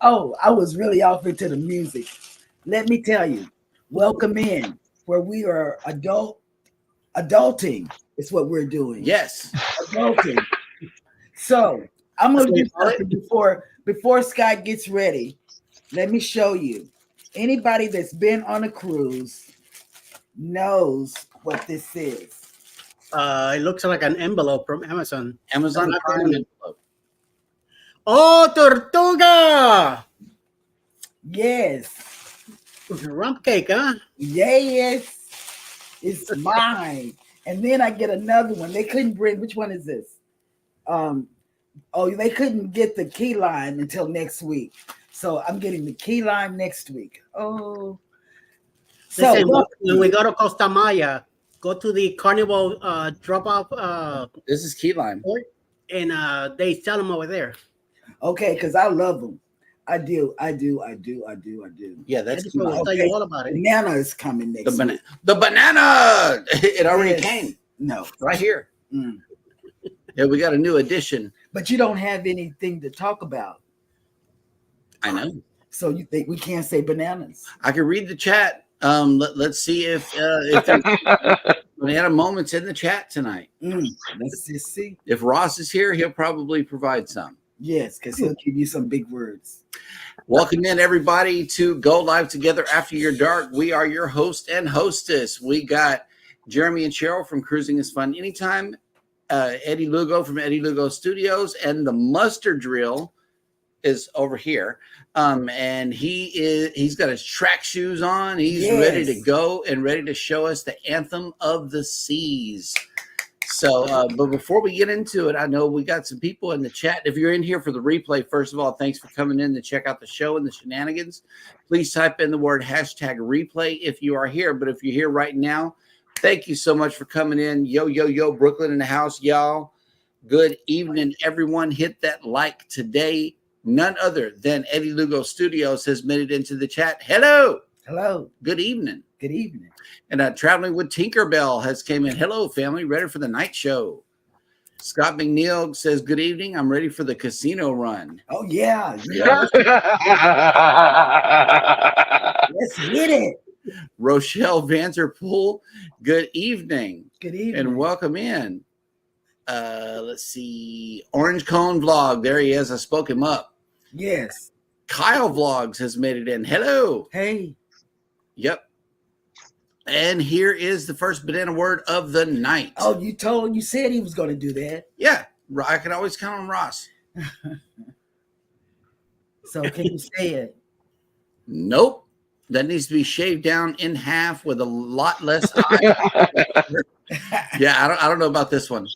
Oh, I was really off into the music. Let me tell you, welcome in where we are adulting. Is what we're doing. Yes. Adulting. So I'm gonna do something before Scott gets ready. Let me show you. Anybody that's been on a cruise knows what this is. It looks like an envelope from Amazon. Amazon Prime envelope. Oh, Tortuga! Yes. Rump cake, huh? Yes. It's mine. And then I get another one. They couldn't bring, which one is this? They couldn't get the key lime until next week. So I'm getting the key lime next week. Oh. So Listen, when we go to Costa Maya, go to the Carnival drop-off. This is key lime. And they sell them over there. okay, because I love them. I do. Yeah, that's That's key what lime. I'll tell you all about it. Banana is coming next week. The banana. It already Yes. came No. right here. Mm. Yeah, we got a new edition. But you don't have anything to talk about. I know. So you think we can't say bananas? I can read the chat. Let's see if there's banana moments in the chat tonight. Let's just see. If Ross is here, he'll probably provide some. Yes, because he'll give you some big words. Welcome in, everybody, to Go Live Together After Your Dark. We are your host and hostess. We got Jeremy and Cheryl from Cruising is Fun Anytime, Eddie Lugo from Eddie Lugo Studios, and the Mustard Drill is over here. And he's got his track shoes on. He's ready to go and ready to show us the Anthem of the Seas. So, but before we get into it, I know we got some people in the chat. If you're in here for the replay, first of all, thanks for coming in to check out the show and the shenanigans. Please type in the word #replay if you are here. But if you're here right now, thank you so much for coming in. Yo, Brooklyn in the house, y'all. Good evening, everyone. Hit that like today. None other than Eddie Lugo Studios has made it into the chat. Hello. Good evening. Good evening. And Traveling with Tinkerbell has came in. Hello, family. Ready for the night show. Scott McNeil says, good evening. I'm ready for the casino run. Oh, yeah. Let's get it. Rochelle Vanderpool, good evening. Good evening. And welcome in. Let's see. Orange Cone Vlog. There he is. I spoke him up. Yes. Kyle Vlogs has made it in. Hello. Hey. Yep. And here is the first banana word of the night. Oh, you said he was going to do that. Yeah. I can always count on Ross. So can you say it? Nope. That needs to be shaved down in half with a lot less eye. Yeah, I don't know about this one.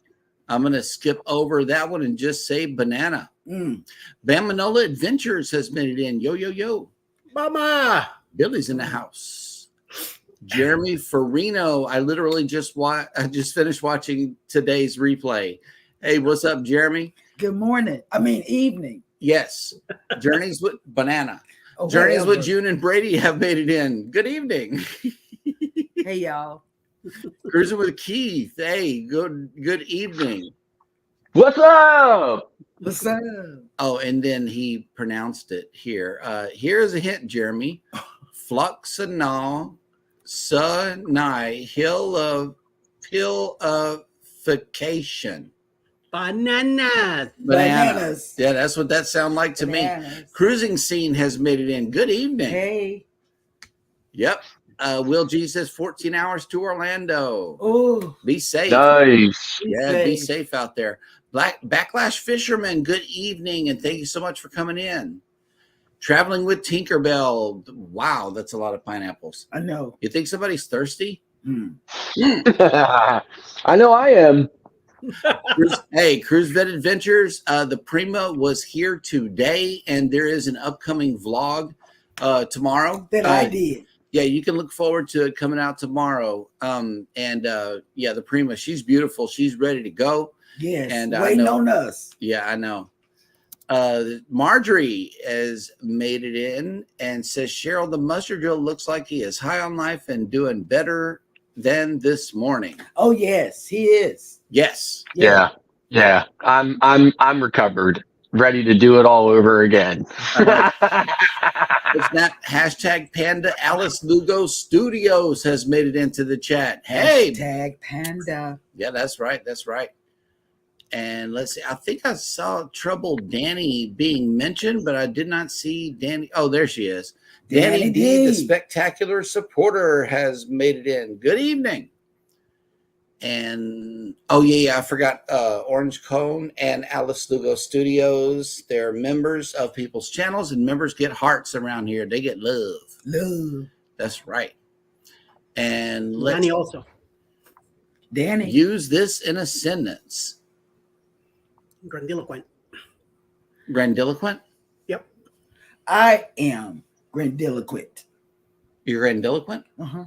I'm going to skip over that one and just say banana. Bamanola Adventures has made it in. Yo. Mama. Billy's in the house. Jeremy Farino. I literally just finished watching today's replay. Hey, what's up, Jeremy? Good morning. Evening. Yes. Journeys with Banana. Oh, Journeys whatever. with June and Brady have made it in. Good evening. Hey, y'all. Cruising with Keith. Hey, good evening. What's up? What's up? Oh, and then he pronounced it here. Here's a hint, Jeremy. Fluxanol Sunai Hill of Pillification. Bananas. Yeah, that's what that sounds like to me. Cruising Scene has made it in. Good evening. Hey. Yep. Will G says 14 hours to Orlando. Oh, Be safe. Nice. Be safe out there. Backlash Fisherman, good evening, and thank you so much for coming in. Traveling with Tinkerbell. Wow, that's a lot of pineapples. I know. You think somebody's thirsty? I know I am. Cruise Vet Adventures. The Prima was here today, and there is an upcoming vlog tomorrow. That I did. Yeah, you can look forward to it coming out tomorrow. Yeah, the Prima, she's beautiful. She's ready to go. Yes, And waiting on us. Yeah, I know. Marjorie has made it in and says, Cheryl, the mustard drill looks like he is high on life and doing better than this morning. Oh yes, he is. Yes. Yeah. I'm recovered, ready to do it all over again. It's that hashtag Panda Alice Lugo Studios has made it into the chat. Hey, Hashtag Panda. yeah, that's right. That's right. And let's see. I think I saw Trouble Danny being mentioned, but I did not see Danny. Oh, there she is. Danny D, the spectacular supporter, has made it in. Good evening. And oh yeah, I forgot Orange Cone and Alice Lugo Studios. They're members of people's channels, and members get hearts around here. They get love. Love. That's right. And Danny also. Danny. use this in a sentence. Grandiloquent. Grandiloquent? Yep. I am grandiloquent. You're grandiloquent? Uh-huh.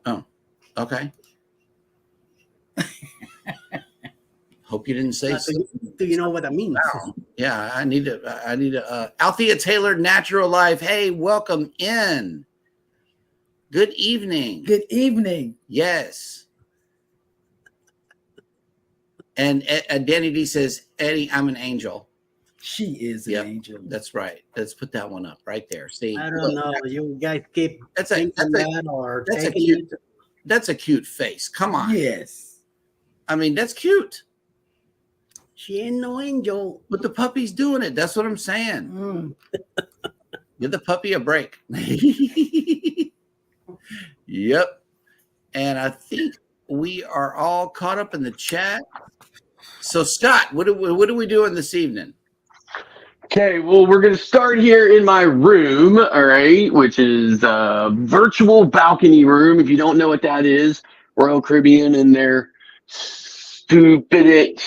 Oh, okay. Hope you didn't say so. Do you know what that means? Wow. Yeah, I need to Althea Taylor, Natural Life. Hey, welcome in. Good evening. Good evening. Yes. And Danny D says, Eddie, I'm an angel. She is an angel. That's right. Let's put that one up right there. See, I don't know. You guys keep that's a cute face. Come on. Yes. I mean, that's cute. She ain't no angel. But the puppy's doing it. That's what I'm saying. Mm. Give the puppy a break. Yep. And I think we are all caught up in the chat. So, Scott, what are we doing this evening? Okay, well, we're going to start here in my room, all right, which is a virtual balcony room. If you don't know what that is, Royal Caribbean and their stupid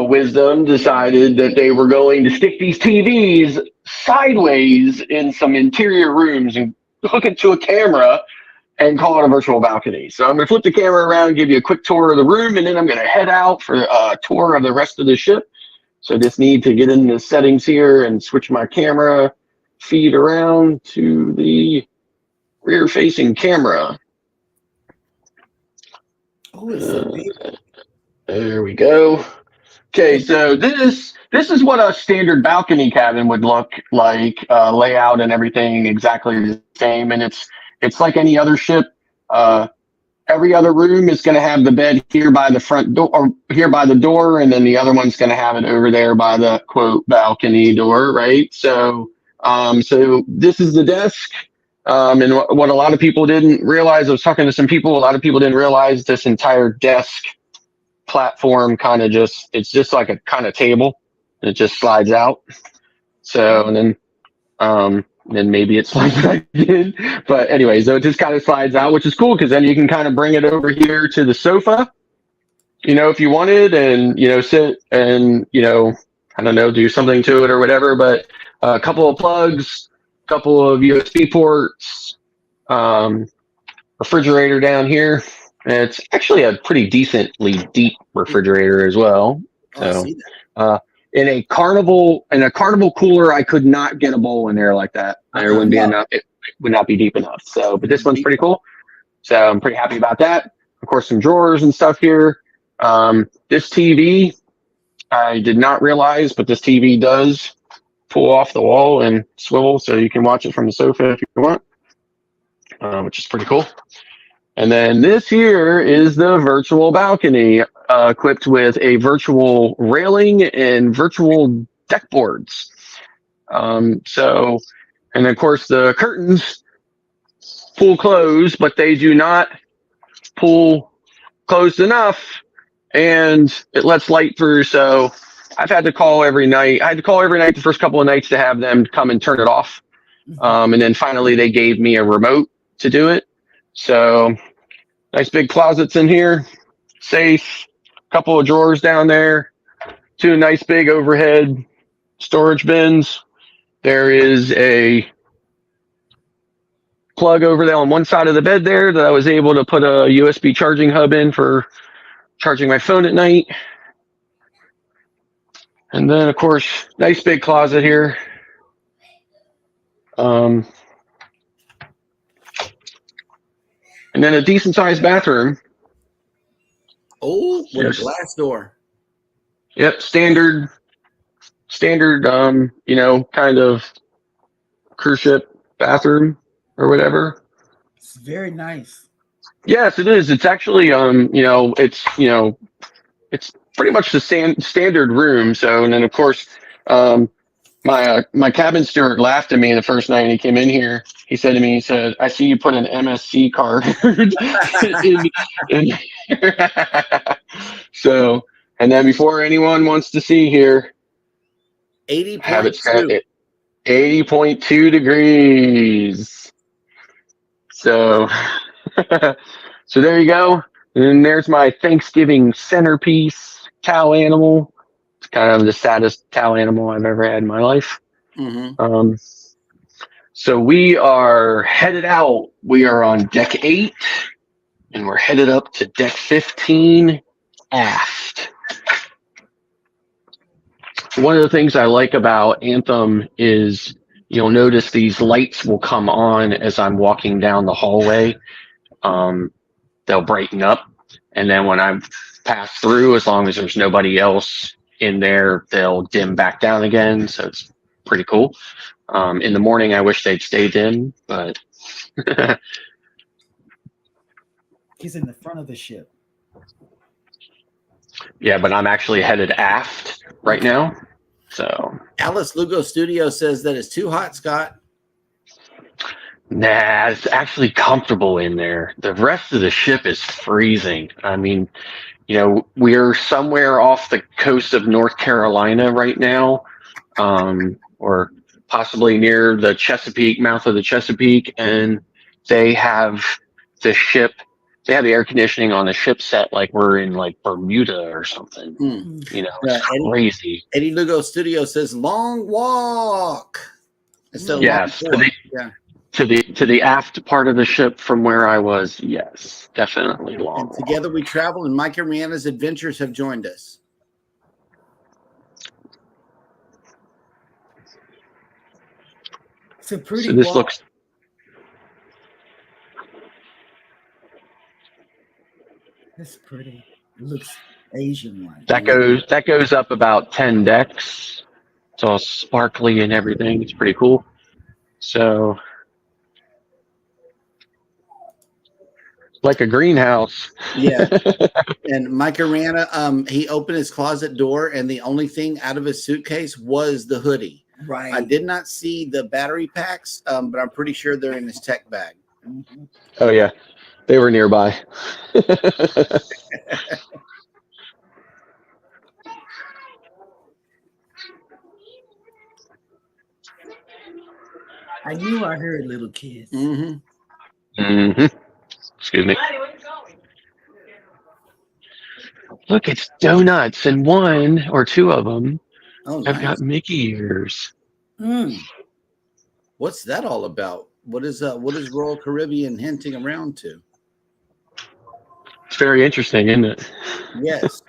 wisdom decided that they were going to stick these TVs sideways in some interior rooms and hook it to a camera and call it a virtual balcony. So I'm going to flip the camera around, give you a quick tour of the room, and then I'm going to head out for a tour of the rest of the ship. So I just need to get in the settings here and switch my camera feed around to the rear-facing camera. Oh, it's so big. There we go. Okay, so this is what a standard balcony cabin would look like, layout and everything exactly the same, and it's like any other ship. Every other room is going to have the bed here by the front door, or here by the door, and then the other one's going to have it over there by the quote balcony door, right? So, so this is the desk, and what a lot of people didn't realize. I was talking to some people. A lot of people didn't realize this entire desk platform it's just like a kind of table. It just slides out. So, and then maybe it slides back in. But anyway, so it just kind of slides out, which is cool because then you can kind of bring it over here to the sofa, if you wanted, and, sit and, I don't know, do something to it or whatever. But a couple of plugs, a couple of USB ports, refrigerator down here. And it's actually a pretty decently deep refrigerator as well. So, in a carnival cooler, I could not get a bowl in there like that. There wouldn't be enough. It would not be deep enough. So, but this one's pretty cool. So I'm pretty happy about that. Of course, some drawers and stuff here. This TV, I did not realize, but this TV does pull off the wall and swivel, so you can watch it from the sofa if you want, which is pretty cool. And then this here is the virtual balcony, equipped with a virtual railing and virtual deck boards. And of course the curtains pull closed, but they do not pull closed enough, and it lets light through. So I've had to call every night. I had to call every night the first couple of nights to have them come and turn it off. And then finally they gave me a remote to do it. So nice big closets in here, safe, couple of drawers down there, two nice big overhead storage bins. There is a plug over there on one side of the bed there that I was able to put a USB charging hub in for charging my phone at night. And then, of course, nice big closet here. And then a decent sized bathroom. Oh, with a glass door. Yep, standard, kind of cruise ship bathroom or whatever. It's very nice. Yes, it is. It's actually, it's pretty much the standard room. So, and then of course, my cabin steward laughed at me the first night he came in here. He said to me, he said, "I see you put an MSC card in So, and then before anyone wants to see here, 80.2. 80.2 degrees. So, so there you go. And there's my Thanksgiving centerpiece cow animal. It's kind of the saddest cow animal I've ever had in my life. Mm-hmm. So we are headed out. We are on deck 8, and we're headed up to deck 15 aft. One of the things I like about Anthem is you'll notice these lights will come on as I'm walking down the hallway. They'll brighten up, and then when I pass through, as long as there's nobody else in there, they'll dim back down again. So it's pretty cool. In the morning, I wish they'd stay dim, but He's in the front of the ship. yeah, but I'm actually headed aft right now. So Alice Lugo Studio says that it's too hot, Scott. nah, it's actually comfortable in there. The rest of the ship is freezing. I mean, we're somewhere off the coast of North Carolina right now, or possibly near the Chesapeake, mouth of the Chesapeake, and they have the air conditioning on the ship set like we're in like Bermuda or something. It's crazy. Eddie Lugo Studio says long walk. Yes, to the aft part of the ship from where I was. Yes, definitely long. And together we travel, and Mike and Rihanna's adventures have joined us. It's a pretty. So this walk. looks. It's pretty. It looks Asian-like. That goes up about 10 decks. It's all sparkly and everything. It's pretty cool. So, like a greenhouse. Yeah. And Mike Rihanna, he opened his closet door, and the only thing out of his suitcase was the hoodie. Right. I did not see the battery packs, but I'm pretty sure they're in his tech bag. Mm-hmm. Oh yeah, they were nearby. I knew I heard little kids. Mm-hmm. Mm-hmm. Excuse me. Look, it's donuts, and one or two of them have got Mickey ears. Mm. What's that all about? What is Royal Caribbean hinting around to? It's very interesting, isn't it? Yes.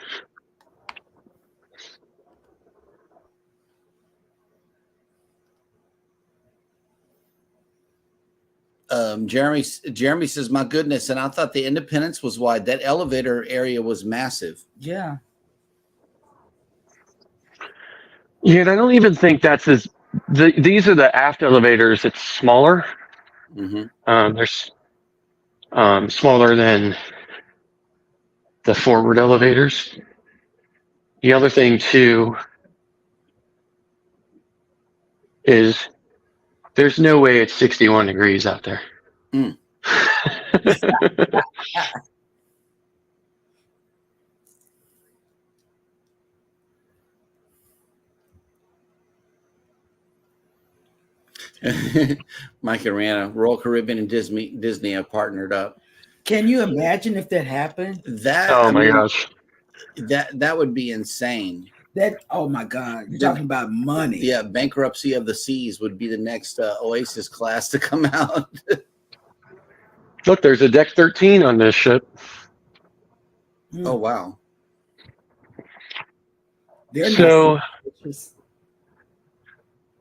Jeremy says, "My goodness!" And I thought the Independence was wide. That elevator area was massive. Yeah. Yeah, and I don't even think that's these are the aft elevators. It's smaller. Mm-hmm. They're smaller than the forward elevators. The other thing too is there's no way it's 61 degrees out there. Mm. Mike and Rihanna, Royal Caribbean and Disney have partnered up. Can you imagine if that happened? Gosh. That would be insane. Oh my God. You're talking about money. Yeah, Bankruptcy of the Seas would be the next Oasis class to come out. Look, there's a deck 13 on this ship. Oh wow. They're So nice.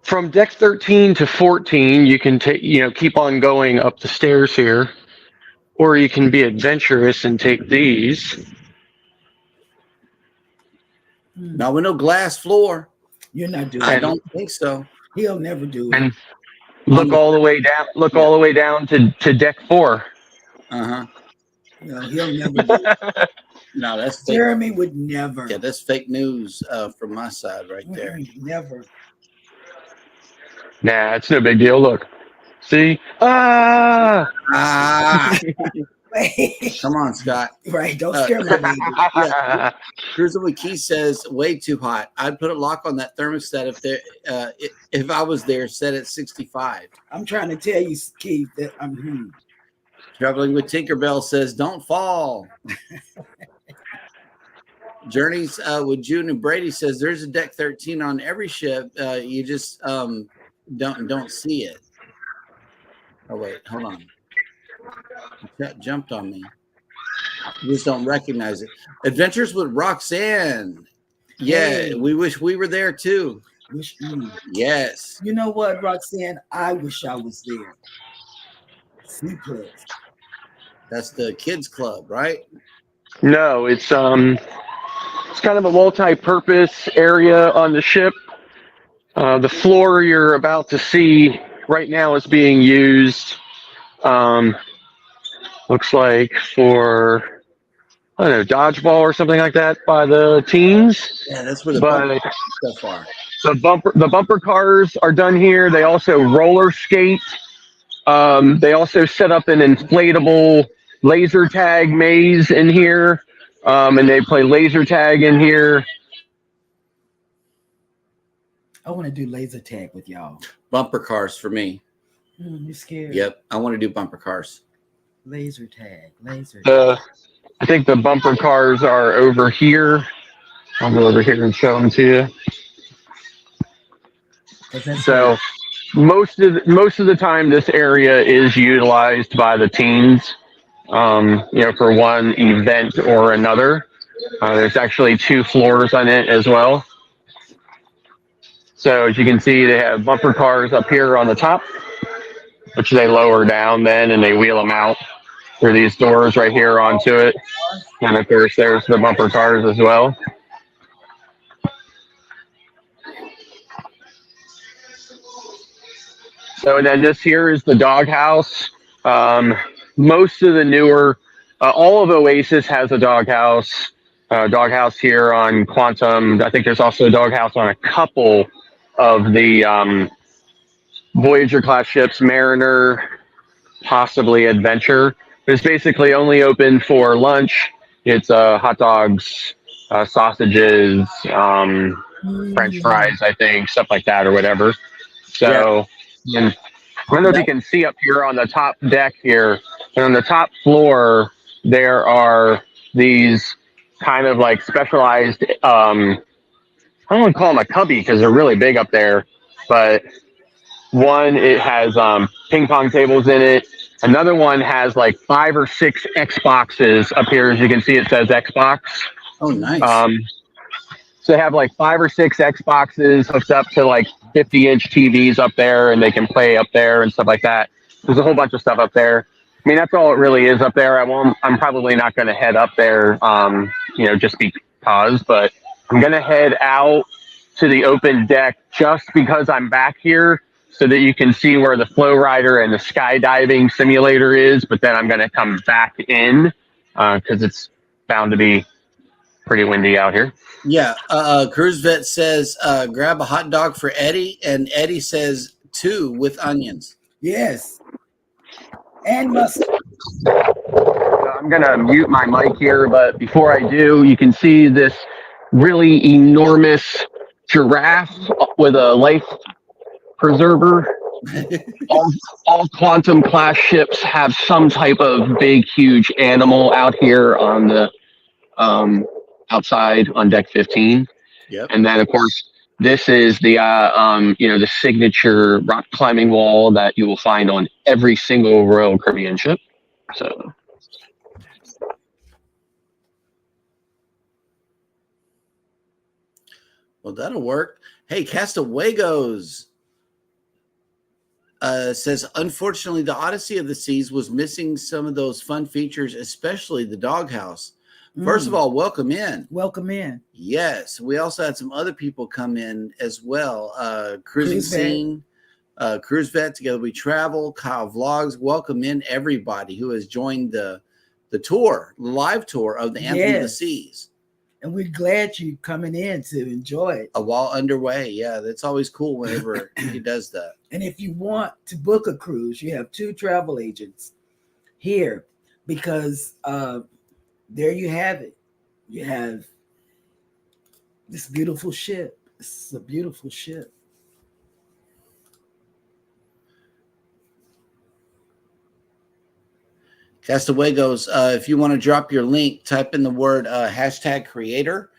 from deck 13 to 14, you can take, keep on going up the stairs here, or you can be adventurous and take these. Now with no glass floor. You're not doing I it. don't think so. He'll never do it. And look all the way down. Look all the way down to deck 4. Uh-huh. No, he'll never do it. No, that's fake. Jeremy would never. Yeah, that's fake news from my side right there. Never. Nah, it's no big deal. Look, see? Ah! Come on, Scott. Right, don't scare me, baby. Yeah. Cruising with Keith says way too hot. I'd put a lock on that thermostat if I was there, set at 65. I'm trying to tell you, Keith, that I'm Traveling with Tinkerbell says don't fall. Journeys with June and Brady says there's a deck 13 on every ship. You just don't see it. Oh wait, hold on. That jumped on me. You just don't recognize it. Adventures with Roxanne. Yeah, Hey. we wish we were there too. Yes. You know what, Roxanne? I wish I was there. C+. That's the kids club, right? No, it's kind of a multi-purpose area on the ship. The floor you're about to see right now is being used. Looks like for, I don't know, dodgeball or something like that by the teens. Yeah, that's where the But bumper so far. the bumper cars are done here. They also roller skate. They also set up an inflatable laser tag maze in here, and they play laser tag in here. I want to do laser tag with y'all. Bumper cars for me. You're scared. Yep, I want to do bumper cars. Laser tag. Laser tag. I think the bumper cars are over here. I'll go over here and show them to you. So most of the time, this area is utilized by the teens, for one event or another. There's actually 2 floors on it as well. So as you can see, they have bumper cars up here on the top, which they lower down then, and they wheel them out through these doors right here onto it. And of course, there's the bumper cars as well. So then this here is the doghouse. Most of the newer, all of Oasis has a doghouse. Doghouse here on Quantum. I think there's also a doghouse on a couple of the Voyager class ships, Mariner, possibly Adventure. It's basically only open for lunch. It's hot dogs, sausages, French fries, I think, stuff like that or whatever. So, and I don't know if you can see up here on the top deck here, and on the top floor, there are these kind of like specialized, I don't want to call them a cubby because they're really big up there, but one, it has ping pong tables in it. Another one has like 5 or 6 Xboxes up here. As you can see, it says Xbox. Oh, nice. So they have like 5 or 6 Xboxes hooked up to like 50-inch TVs up there, and they can play up there and stuff like that. There's a whole bunch of stuff up there. I mean, that's all it really is up there. I'm probably not going to head up there, just because, but I'm going to head out to the open deck just because I'm back here so that you can see where the Flow Rider and the skydiving simulator is. But then I'm going to come back in because it's bound to be pretty windy out here. Yeah. Cruise Vet says, grab a hot dog for Eddie. And Eddie says 2 with onions. Yes. And mustard. I'm going to mute my mic here, but before I do, you can see this really enormous giraffe with a life preserver. all Quantum class ships have some type of big, huge animal out here on the outside on deck 15. Yep. And then, of course, this is the the signature rock climbing wall that you will find on every single Royal Caribbean ship. So well, that'll work. Hey, Castawago's says, unfortunately, the Odyssey of the Seas was missing some of those fun features, especially the doghouse. First of all, welcome in. Welcome in. Yes. We also had some other people come in as well. Cruising Scene, Cruise Vet, Together We Travel, Kyle Vlogs. Welcome in everybody who has joined the tour, the live tour of the Anthem of the Seas. And we're glad you're coming in to enjoy it. A while underway. Yeah, that's always cool whenever he does that. And if you want to book a cruise, you have 2 travel agents here because there you have it. You have this beautiful ship. This is a beautiful ship. Castaway goes, if you want to drop your link, type in the word hashtag creator,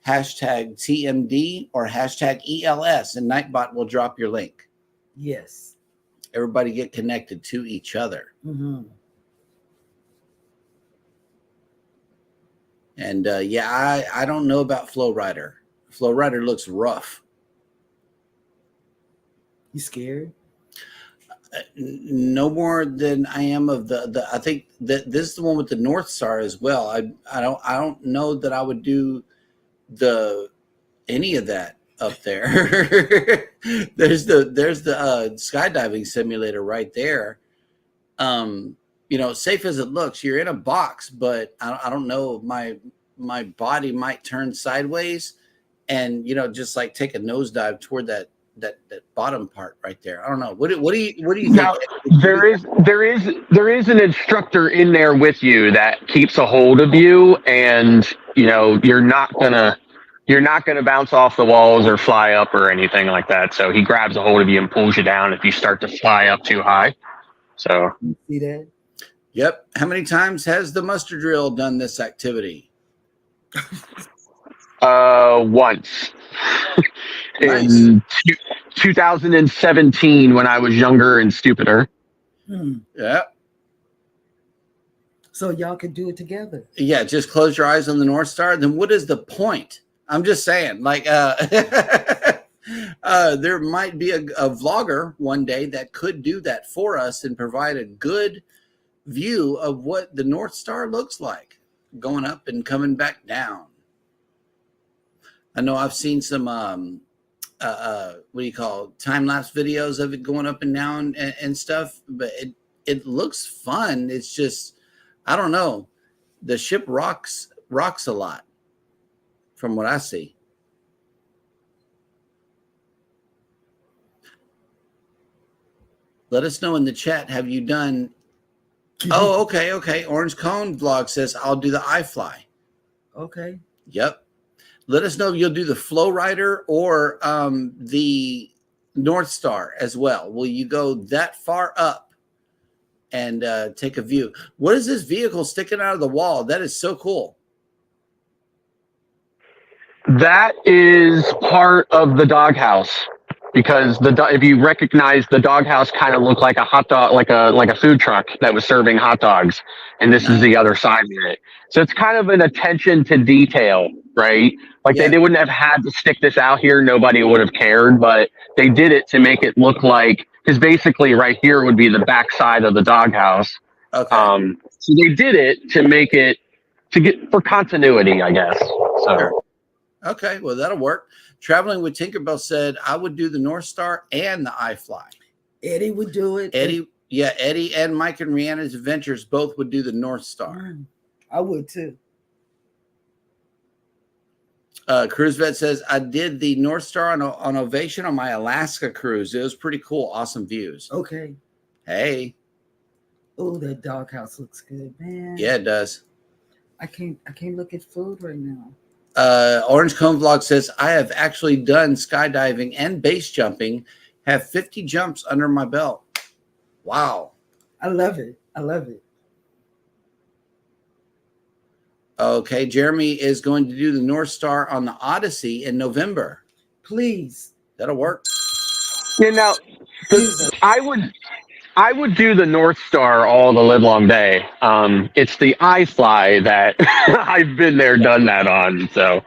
hashtag TMD, or hashtag ELS, and Nightbot will drop your link. Yes. Everybody get connected to each other. Mm-hmm. And yeah, I don't know about Flow Rider. Flow Rider looks rough. You scared? No more than I am of the I think that this is the one with the North Star as well. I don't know that I would do any of that up there. there's the skydiving simulator right there. You know, safe as it looks, you're in a box, but I don't know, my body might turn sideways and, you know, just like take a nosedive toward that bottom part right there. I don't know. What do you now, think? there is an instructor in there with you that keeps a hold of you, and you know you're not gonna bounce off the walls or fly up or anything like that. So he grabs a hold of you and pulls you down if you start to fly up too high. So You see that? Yep. How many times has the muster drill done this activity? Once. In 2017 when I was younger and stupider. Yeah. So y'all can do it together. Yeah, just close your eyes on the North Star. Then what is the point? I'm just saying, like, there might be a vlogger one day that could do that for us and provide a good view of what the North Star looks like going up and coming back down. I know I've seen some what do you call time-lapse videos of it going up and down and stuff, but it looks fun. It's just, I don't know, the ship rocks a lot from what I see. Let us know in the chat, have you done oh, okay. Orange Cone Vlog says I'll do the iFly. Okay. Yep. Let us know if you'll do the Flow Rider or the North Star as well. Will you go that far up and take a view? What is this vehicle sticking out of the wall? That is so cool. That is part of the doghouse, because if you recognize, the doghouse kind of looked like a hot dog, like a food truck that was serving hot dogs, and this is the other side of it. So it's kind of an attention to detail, right? Like they wouldn't have had to stick this out here; nobody would have cared, but they did it to make it look like, because basically right here would be the back side of the doghouse. Okay. So they did it to make it for continuity, I guess. So. Okay, well, that'll work. Traveling with Tinkerbell said, I would do the North Star and the iFly. Eddie would do it. Eddie and Mike and Rihanna's Adventures both would do the North Star. I would too. Cruise Vet says, I did the North Star on Ovation on my Alaska cruise. It was pretty cool. Awesome views. Okay. Hey. Oh, that doghouse looks good, man. Yeah, it does. I can't look at food right now. Orange Cone Vlog says, I have actually done skydiving and base jumping, have 50 jumps under my belt. Wow. I love it. I love it. Okay, Jeremy is going to do the North Star on the Odyssey in November. Please. That'll work. You know, I I would do the North Star all the livelong day. It's the iFly that I've been there, done that on. So,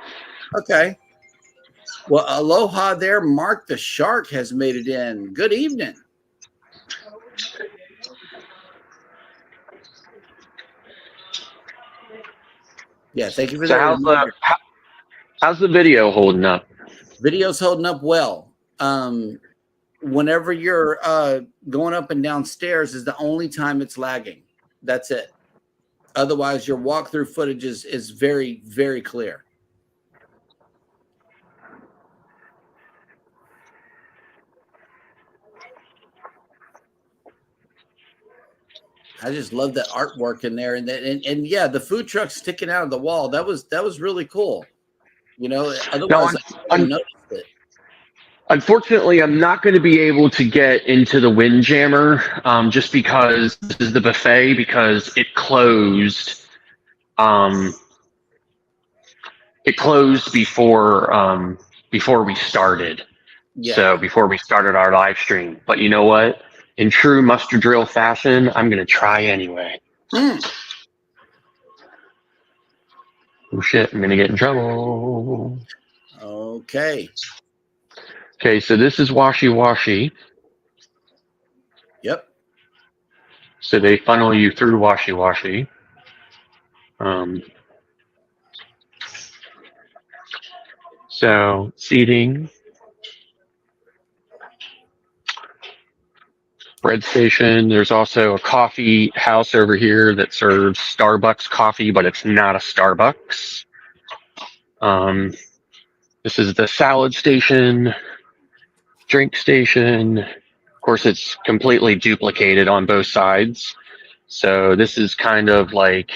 okay. Well, aloha there. Mark the Shark has made it in. Good evening. Yeah, thank you for that. How's the video holding up? Video's holding up well. Whenever you're going up and down stairs is the only time it's lagging. That's it. Otherwise, your walkthrough footage is very, very clear. I just love that artwork in there, and yeah, the food truck sticking out of the wall. That was really cool. You know, otherwise I noticed it. Unfortunately, I'm not going to be able to get into the Windjammer just because this is the buffet, because it closed. It closed before we started. Yeah. So before we started our live stream. But you know what? In true mustard drill fashion, I'm going to try anyway. Oh shit, I'm going to get in trouble. Okay. Okay, so this is Washi Washi. Yep. So they funnel you through Washi Washi. So seating. Bread station. There's also a coffee house over here that serves Starbucks coffee, but it's not a Starbucks. This is the salad station, drink station. Of course, it's completely duplicated on both sides. So this is kind of like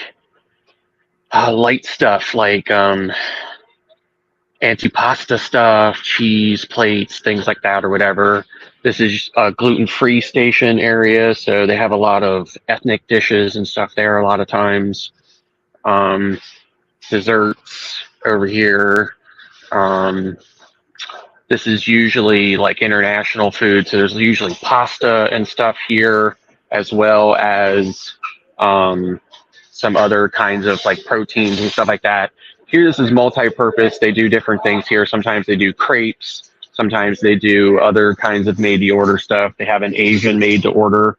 light stuff, like antipasta stuff, cheese plates, things like that, or whatever. This is a gluten-free station area, so they have a lot of ethnic dishes and stuff there a lot of times. Desserts over here. This is usually like international food, so there's usually pasta and stuff here, as well as some other kinds of like proteins and stuff like that. Here, this is multi-purpose. They do different things here. Sometimes they do crepes. Sometimes they do other kinds of made-to-order stuff. They have an Asian made-to-order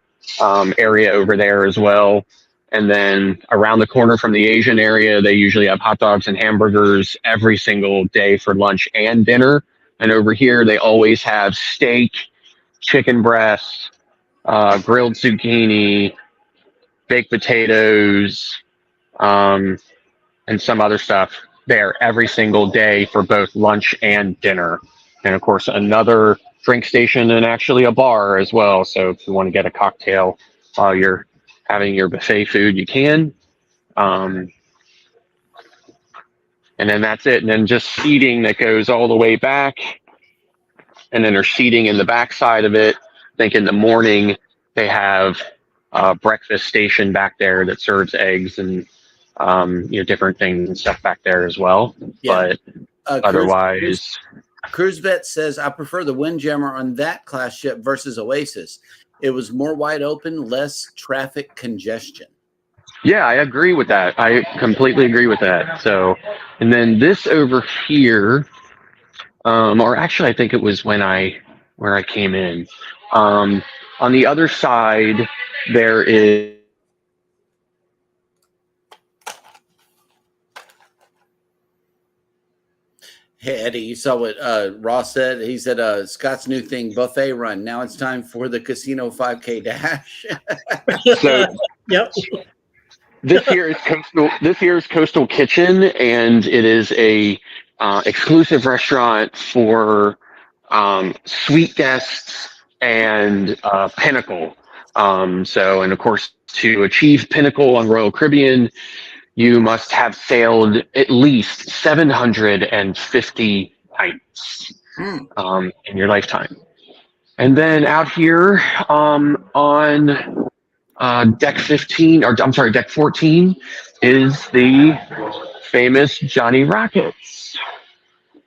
area over there as well. And then around the corner from the Asian area, they usually have hot dogs and hamburgers every single day for lunch and dinner. And over here, they always have steak, chicken breast, grilled zucchini, baked potatoes, and some other stuff there every single day for both lunch and dinner. And of course, another drink station and actually a bar as well. So if you want to get a cocktail while you're having your buffet food, you can. And then that's it. And then just seating that goes all the way back. And then there's seating in the back side of it. I think in the morning, they have a breakfast station back there that serves eggs and different things and stuff back there as well. Yeah. But otherwise... CruiseVet says, I prefer the Windjammer on that class ship versus Oasis. It was more wide open, less traffic congestion. Yeah, I agree with that. I completely agree with that. So, and then this over here, or actually I think it was where I came in. On the other side, there is... Hey, Eddie, you saw what Ross said? He said, Scott's new thing, buffet run. Now it's time for the casino 5K dash. So, yep. This year is Coastal Kitchen, and it is a exclusive restaurant for suite guests and Pinnacle. And of course, to achieve Pinnacle on Royal Caribbean, you must have sailed at least 750 nights in your lifetime. And then out here on deck 15, or I'm sorry, deck 14 is the famous Johnny Rockets.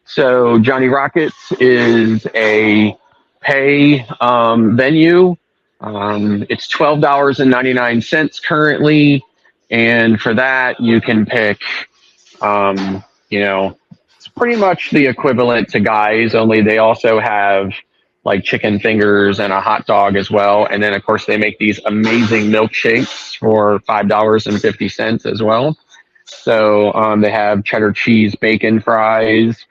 So Johnny Rockets is a pay venue It's $12.99 currently, and for that you can pick, it's pretty much the equivalent to Guys, only they also have like chicken fingers and a hot dog as well. And then of course they make these amazing milkshakes for $5.50 as well. So they have cheddar cheese bacon fries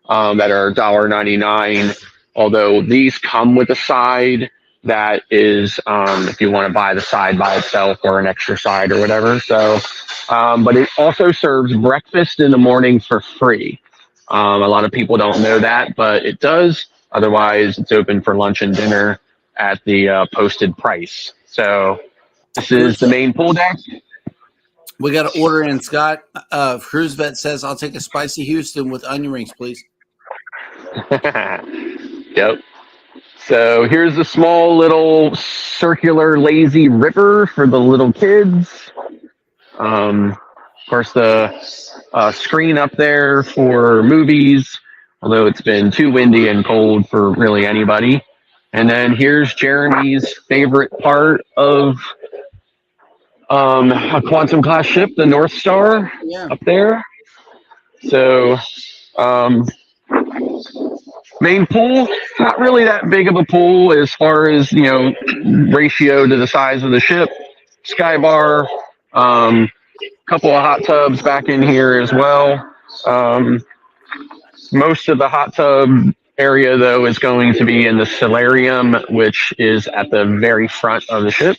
that are $1.99. Although these come with a side that is, if you want to buy the side by itself or an extra side or whatever. So, but it also serves breakfast in the morning for free. A lot of people don't know that, but it does. Otherwise, it's open for lunch and dinner at the posted price. So this is the main pool deck. We got to order in, Scott. Cruise Vet says, I'll take a spicy Houston with onion rings, please. Yep. So here's a small little circular lazy river for the little kids. Of course, the screen up there for movies, although it's been too windy and cold for really anybody. And then here's Jeremy's favorite part of a quantum class ship, the North Star, up there. So main pool, not really that big of a pool as far as, ratio to the size of the ship. Sky bar, couple of hot tubs back in here as well. Most of the hot tub area, though, is going to be in the solarium, which is at the very front of the ship.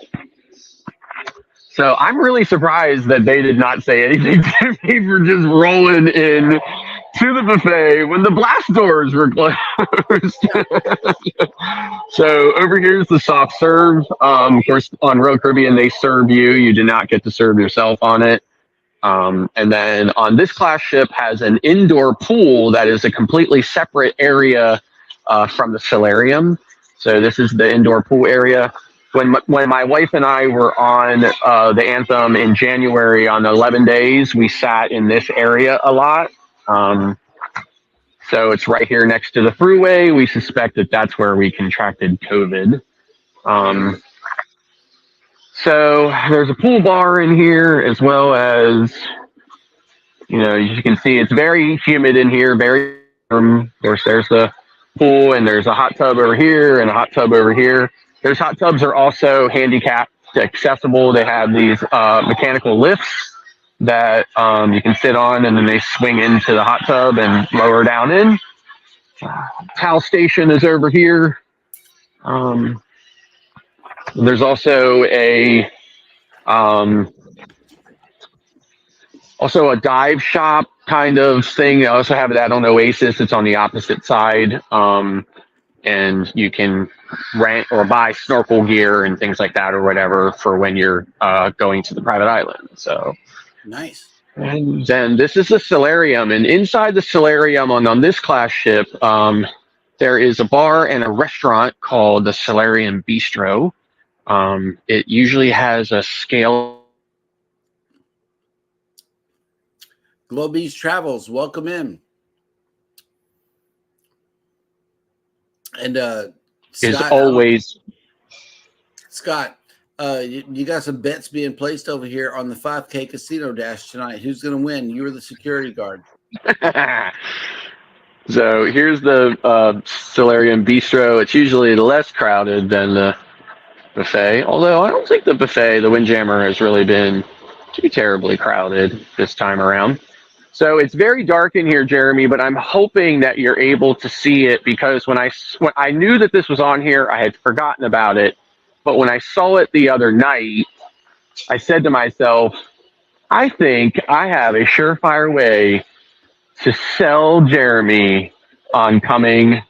So I'm really surprised that they did not say anything to me for just rolling in to the buffet when the blast doors were closed. So over here is the soft serve. Of course, on Royal Caribbean, they serve you. You do not get to serve yourself on it. And then on this class ship has an indoor pool that is a completely separate area from the solarium. So this is the indoor pool area. When my wife and I were on the Anthem in January on 11 days, we sat in this area a lot. So it's right here next to the thruway. We suspect that that's where we contracted COVID. So there's a pool bar in here, as well as, as you can see, it's very humid in here, very warm. Of course, there's the pool, and there's a hot tub over here and a hot tub over here. Those hot tubs are also handicapped accessible. They have these mechanical lifts that you can sit on, and then they swing into the hot tub and lower down in. Towel station is over here. There's also a dive shop kind of thing. I also have that on Oasis. It's on the opposite side. And you can rent or buy snorkel gear and things like that or whatever for when you're going to the private island. So nice. And then this is the solarium, and inside the solarium on this class ship, there is a bar and a restaurant called the Solarium Bistro. It usually has a scale. Globees Travels, welcome in. And Is Scott, always Scott. You got some bets being placed over here on the 5K Casino Dash tonight. Who's going to win? You were the security guard. So here's the Solarium Bistro. It's usually less crowded than the buffet, although I don't think the buffet, the Windjammer, has really been too terribly crowded this time around. So it's very dark in here, Jeremy, but I'm hoping that you're able to see it, because when I knew that this was on here, I had forgotten about it. But when I saw it the other night, I said to myself, I think I have a surefire way to sell Jeremy on coming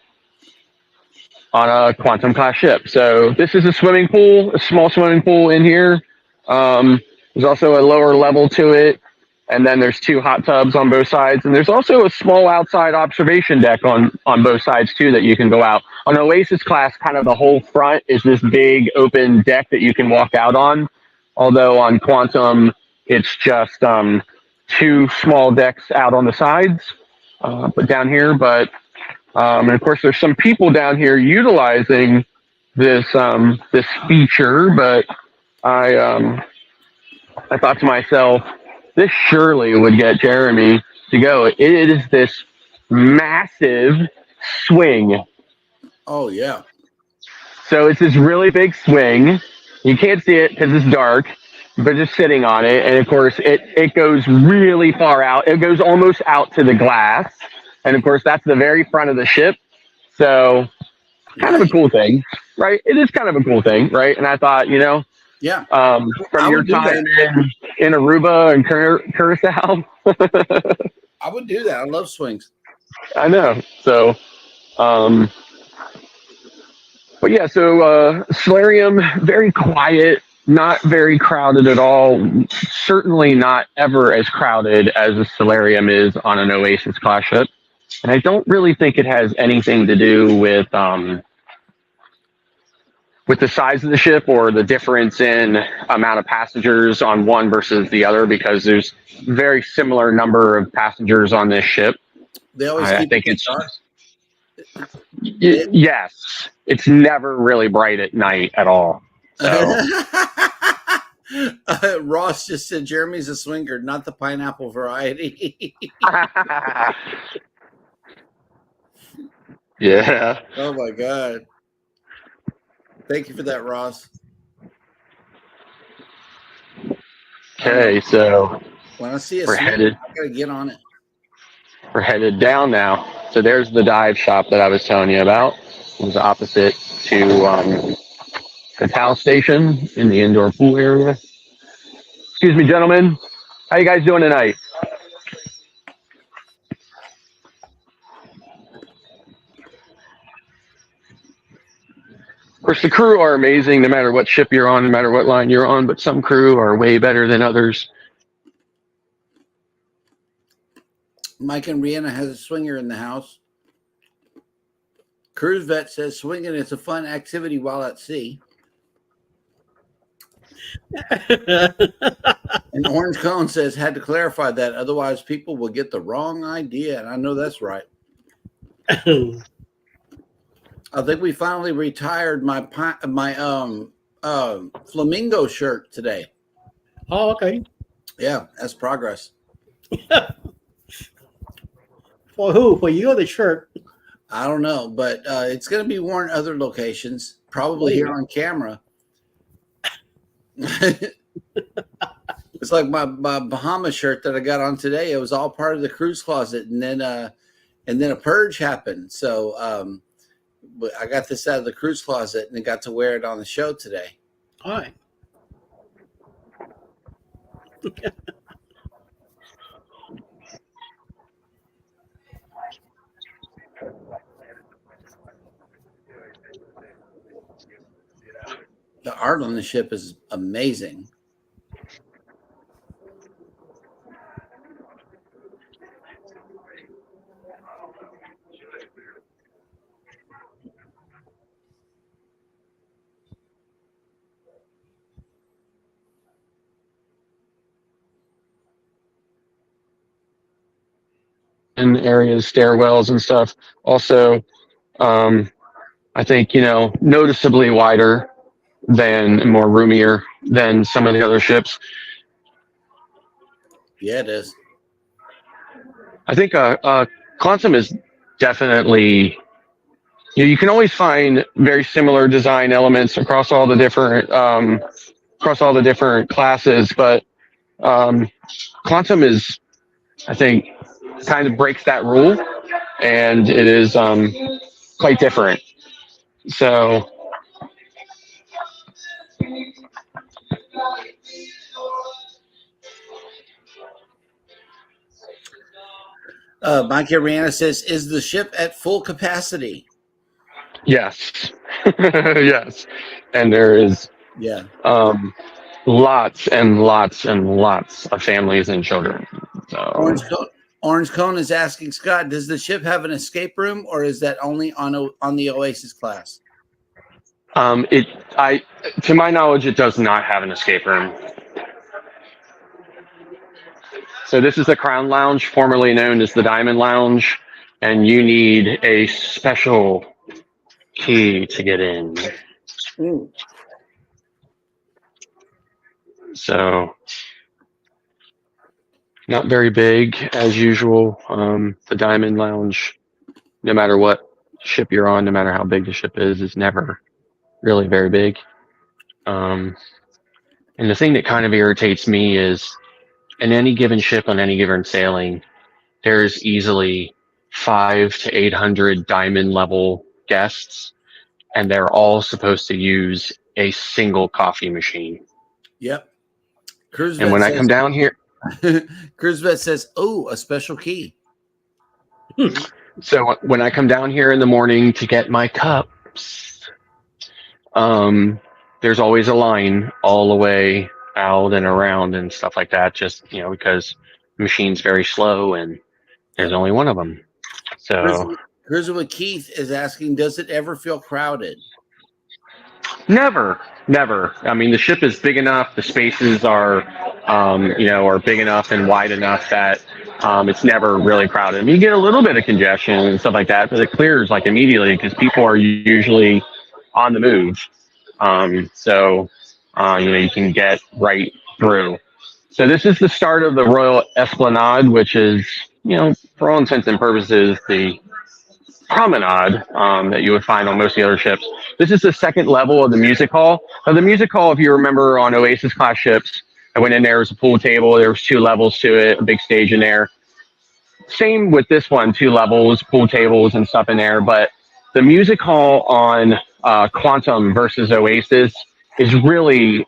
on a quantum class ship. So this is a swimming pool, a small swimming pool in here. There's also a lower level to it. And then there's two hot tubs on both sides. And there's also a small outside observation deck on both sides too that you can go out. On Oasis class, kind of the whole front is this big open deck that you can walk out on. Although on Quantum, it's just two small decks out on the sides, but down here. And of course, there's some people down here utilizing this feature, but I thought to myself, this surely would get Jeremy to go. It is this massive swing. Oh yeah. So it's this really big swing. You can't see it because it's dark, but just sitting on it. And of course, it goes really far out. It goes almost out to the glass. And of course, that's the very front of the ship. So kind of a cool thing, right? It is kind of a cool thing, right? And I thought, Yeah. From your time in Aruba and Curacao. I would do that. I love swings. I know. So, but yeah, so Solarium, very quiet, not very crowded at all. Certainly not ever as crowded as a Solarium is on an Oasis class ship. And I don't really think it has anything to do with the size of the ship or the difference in amount of passengers on one versus the other, because there's very similar number of passengers on this ship. They always I keep think it it's dark. yes, it's never really bright at night at all. So. Ross just said Jeremy's a swinger, not the pineapple variety. Yeah. Oh my God. Thank you for that, Ross. Okay, so When I see a we're swing, headed. I gotta get on it. We're headed down now. So there's the dive shop that I was telling you about. It was opposite to the towel station in the indoor pool area. Excuse me, gentlemen. How you guys doing tonight? Of course, the crew are amazing no matter what ship you're on, no matter what line you're on, but some crew are way better than others. Mike and Rihanna has a swinger in the house. Cruise Vet says swinging is a fun activity while at sea. And Orange Cone says had to clarify that, otherwise people will get the wrong idea. And I know that's right. I think we finally retired my flamingo shirt today. Oh, okay. Yeah, that's progress. For who? For you or the shirt? I don't know, but it's going to be worn other locations, probably here on camera. It's like my Bahama shirt that I got on today. It was all part of the cruise closet, and then a purge happened. So I got this out of the cruise closet and got to wear it on the show today. All right. The art on the ship is amazing. In areas, stairwells and stuff. Also, I think, noticeably wider than, more roomier than some of the other ships. Yeah, it is. I think Quantum is definitely, you can always find very similar design elements across all the different classes, but Quantum is, I think, kind of breaks that rule, and it is quite different. So Mike Ariana says, is the ship at full capacity? yes. Yes, and there is lots and lots and lots of families and children. So Orange Cone is asking Scott, does the ship have an escape room, or is that only on the Oasis class? To my knowledge, it does not have an escape room. So this is the Crown Lounge, formerly known as the Diamond Lounge, and you need a special key to get in. Mm. So not very big as usual. The Diamond Lounge, no matter what ship you're on, no matter how big the ship is never really very big. And the thing that kind of irritates me is in any given ship on any given sailing, there's easily 500 to 800 diamond level guests, and they're all supposed to use a single coffee machine. Yep. And when I come down here, CruiseVet says, "Oh, a special key." So when I come down here in the morning to get my cups, there's always a line all the way out and around and stuff like that. Just because the machine's very slow and there's only one of them. So CruiserWith Keith is asking, does it ever feel crowded? Never. I mean, the ship is big enough. The spaces are big enough and wide enough that it's never really crowded. I mean, you get a little bit of congestion and stuff like that, but it clears like immediately because people are usually on the move. You can get right through. So this is the start of the Royal Esplanade, which is, for all intents and purposes, the promenade that you would find on most of the other ships. This is the second level of the music hall. Now, the music hall, if you remember on Oasis class ships, I went in there, was a pool table. There was 2 levels to it, a big stage in there. Same with this one, 2 levels, pool tables and stuff in there. But the music hall on Quantum versus Oasis is really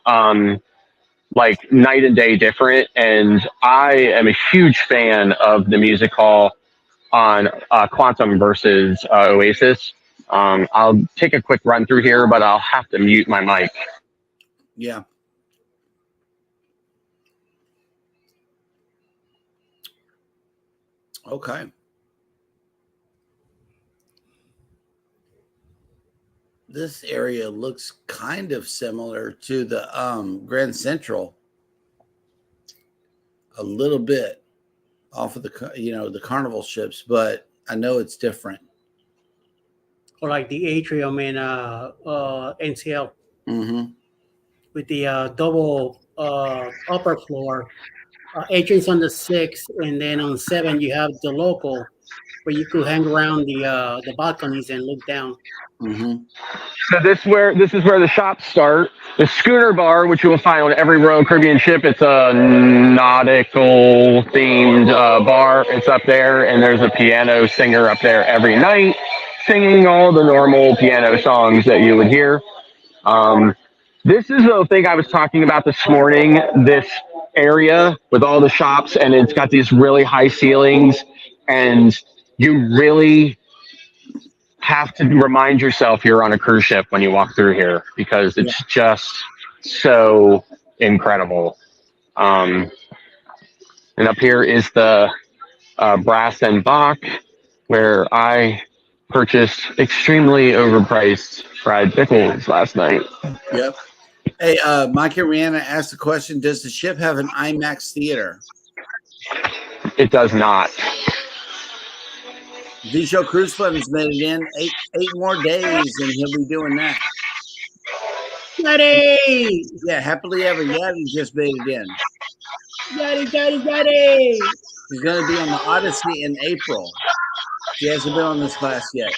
like night and day different. And I am a huge fan of the music hall on Quantum versus Oasis. I'll take a quick run through here, but I'll have to mute my mic. Yeah. Okay. This area looks kind of similar to the Grand Central. A little bit off of the Carnival ships, but I know it's different. Or like the atrium in NCL with the double upper floor. Atrium's on the 6th, and then on 7 you have the local where you could hang around the balconies and look down. So this is where the shops start. The Schooner Bar, which you will find on every Royal Caribbean ship, it's a nautical themed bar. It's up there, and there's a piano singer up there every night singing all the normal piano songs that you would hear. This is the thing I was talking about this morning, this area with all the shops, and it's got these really high ceilings, and you really have to remind yourself you're on a cruise ship when you walk through here because it's just so incredible. And up here is the Brass and Bach, where I purchased extremely overpriced fried pickles last night. Yep. Hey, Mike and Rihanna asked the question, does the ship have an IMAX theater? It does not. V-Show Cruise Fund has made it in 8 more days, and he'll be doing that. Yaddy! Yeah, happily ever Yaddy just made it in. Yaddy! He's going to be on the Odyssey in April. He hasn't been on this class yet.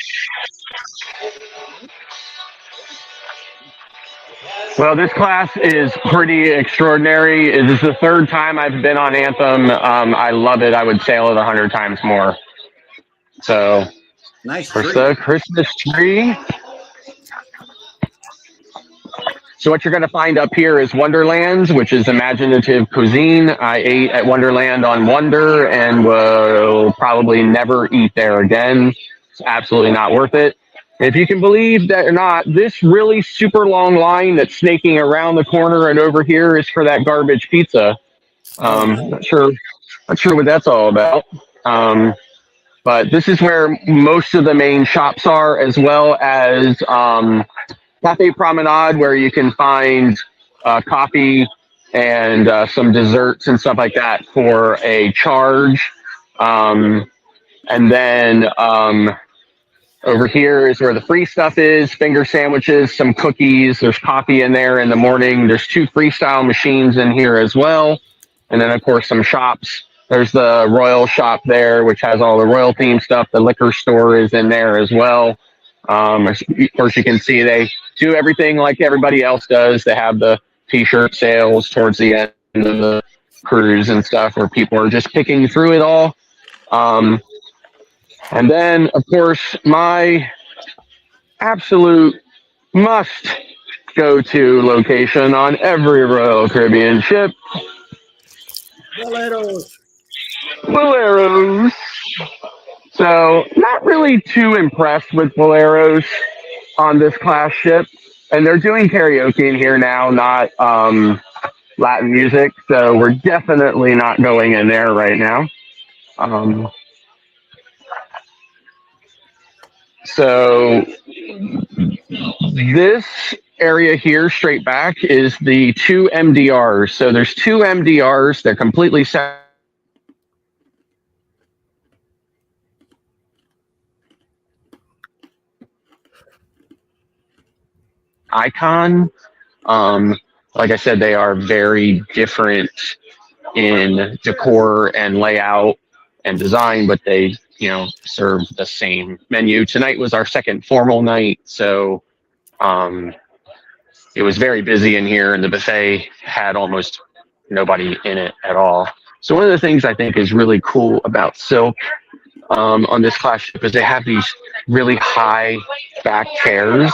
Well, this class is pretty extraordinary. This is the 3rd time I've been on Anthem. I love it. I would sail it 100 times more. So, nice. Where's the Christmas tree? So what you're going to find up here is Wonderlands, which is imaginative cuisine. I ate at Wonderland on Wonder and will probably never eat there again. It's absolutely not worth it. If you can believe that or not, this really super long line that's snaking around the corner and over here is for that garbage pizza. Not sure what that's all about. But this is where most of the main shops are, as well as Cafe Promenade, where you can find coffee and some desserts and stuff like that for a charge. And then Over here is where the free stuff is, finger sandwiches, some cookies. There's coffee in there in the morning. There's 2 freestyle machines in here as well. And then, of course, some shops. There's the Royal shop there, which has all the Royal theme stuff. The liquor store is in there as well. Of course, you can see they do everything like everybody else does. They have the T-shirt sales towards the end of the cruise and stuff where people are just picking through it all. And then, of course, my absolute must go-to location on every Royal Caribbean ship. Boleros. So, not really too impressed with Boleros on this class ship. And they're doing karaoke in here now, not Latin music. So, we're definitely not going in there right now. So this area here, straight back, is the 2 MDRs. So there's 2 MDRs. They're completely separate. Icon. Like I said, they are very different in decor and layout and design, but they serve the same menu. Tonight was our second formal night, so it was very busy in here, and the buffet had almost nobody in it at all. So one of the things I think is really cool about Silk on this class ship is they have these really high back chairs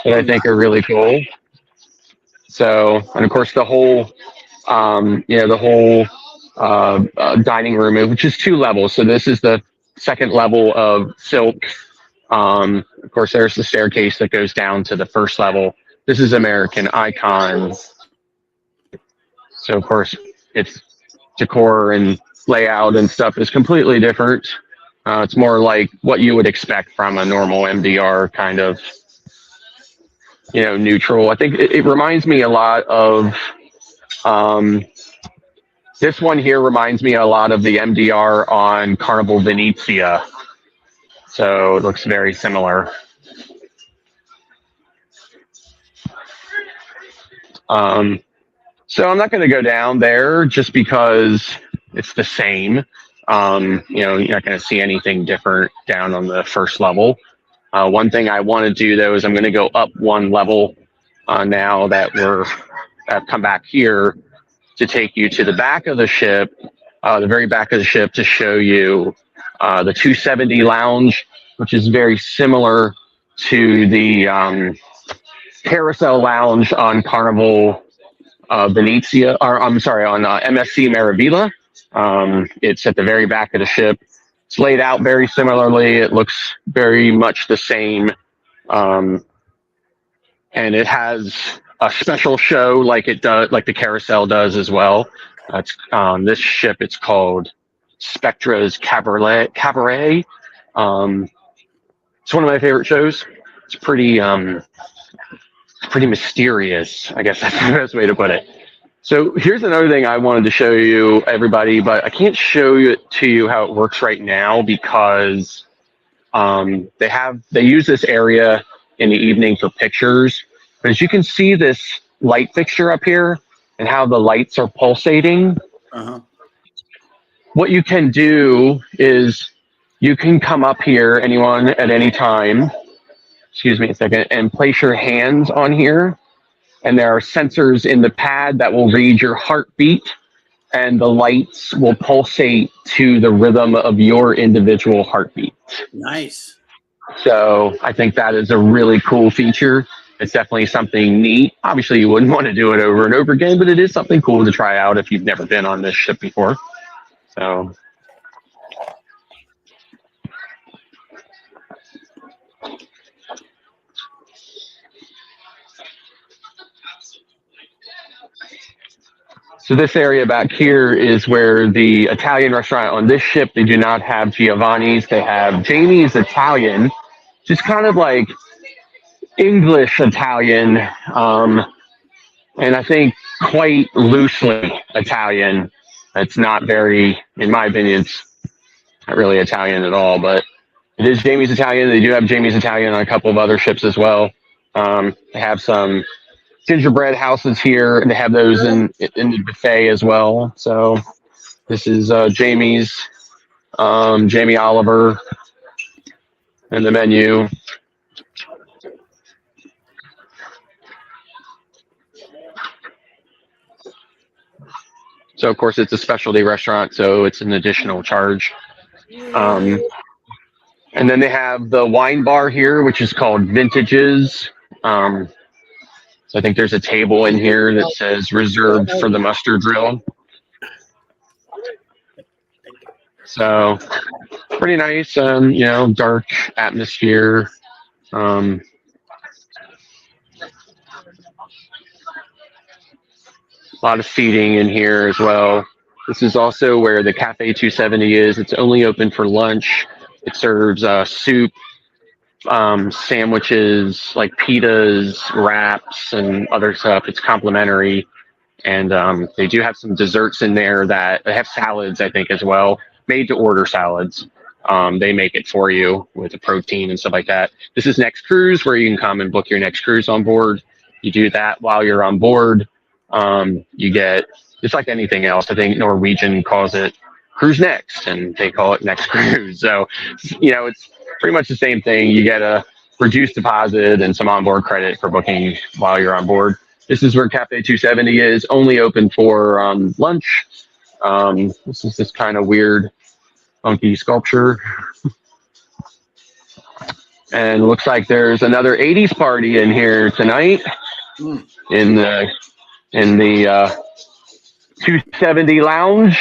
that I think are really cool. So, and of course the whole dining room, which is 2 levels. So this is the second level of Silk. Of course, there's the staircase that goes down to the first level. This is American Icon. So, of course, its decor and layout and stuff is completely different. It's more like what you would expect from a normal MDR kind of, neutral. I think it reminds me a lot of this one here reminds me a lot of the MDR on Carnival Venezia. So it looks very similar. So I'm not going to go down there just because it's the same. You're not going to see anything different down on the first level. One thing I want to do, though, is I'm going to go up 1 level now that I've come back here to take you to the back of the ship, the very back of the ship, to show you the 270 lounge, which is very similar to the carousel lounge on Carnival Venezia, or I'm sorry, on MSC Meraviglia. It's at the very back of the ship. It's laid out very similarly. It looks very much the same. And it has a special show like it does, like the carousel does as well. It's on this ship. It's called Spectra's Cabaret. It's one of my favorite shows. It's pretty mysterious, I guess that's the best way to put it. So here's another thing I wanted to show you, everybody, but I can't show it to you how it works right now because they use this area in the evening for pictures. But as you can see this light fixture up here and how the lights are pulsating, what you can do is you can come up here, anyone at any time, excuse me a second, and place your hands on here. And there are sensors in the pad that will read your heartbeat, and the lights will pulsate to the rhythm of your individual heartbeat. Nice. So I think that is a really cool feature. It's definitely something neat. Obviously, you wouldn't want to do it over and over again, but it is something cool to try out if you've never been on this ship before. So. So this area back here is where the Italian restaurant on this ship, they do not have Giovanni's. They have Jamie's Italian, just kind of like English Italian, and I think quite loosely Italian. It's not very, in my opinion, it's not really Italian at all, but It is Jamie's Italian. They do have Jamie's Italian on a couple of other ships as well. They have some gingerbread houses here, and they have those in the buffet as well. So this is Jamie's, Jamie Oliver, and the menu. So of course it's a specialty restaurant, so it's an additional charge. And then they have the wine bar here, which is called Vintages. So I think there's a table in here that says reserved for the mustard drill. So pretty nice, dark atmosphere. A lot of seating in here as well. This is also where the Cafe 270 is. It's only open for lunch. It serves soup, sandwiches, like pitas, wraps, and other stuff. It's complimentary. And they do have some desserts in there that they have salads, I think, as well. Made to order salads. They make it for you with the protein and stuff like that. This is Next Cruise, where you can come and book your next cruise on board. You do that while you're on board. You get, it's like anything else. I think Norwegian calls it Cruise Next, and they call it Next Cruise. So, it's pretty much the same thing. You get a reduced deposit and some onboard credit for booking while you're on board. This is where Cafe 270 is, only open for lunch. This is this kind of weird, funky sculpture. And it looks like there's another 80s party in here tonight in the 270 lounge.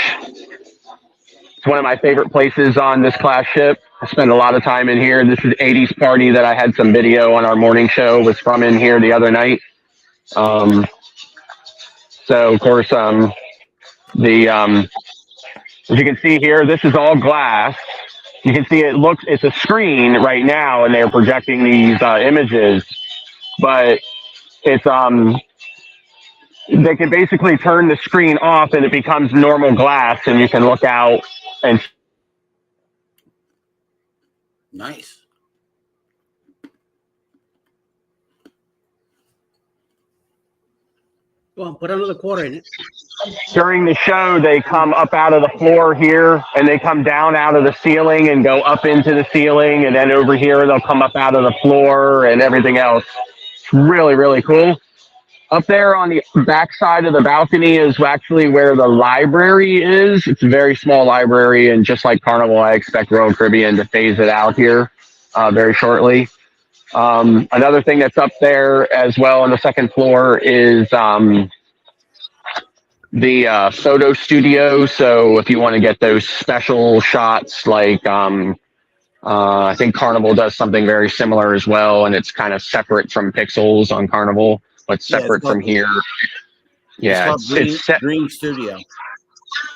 It's one of my favorite places on this class ship. I spend a lot of time in here. This is 80s party that I had some video on our morning show was from in here the other night. So of course, as you can see here, this is all glass. You can see it's a screen right now, and they're projecting these images, but it's they can basically turn the screen off and it becomes normal glass, and you can look out and nice. Well, put another quarter in it. During the show, they come up out of the floor here, and they come down out of the ceiling and go up into the ceiling, and then over here they'll come up out of the floor and everything else. It's really, really cool. Up there on the back side of the balcony is actually where the library is. It's a very small library, and just like Carnival, I expect Royal Caribbean to phase it out here very shortly. Another thing that's up there as well on the second floor is the photo studio. So if you want to get those special shots, like I think Carnival does something very similar as well, and it's kind of separate from Pixels on Carnival, but separate from here. Yeah, it's Green Studio.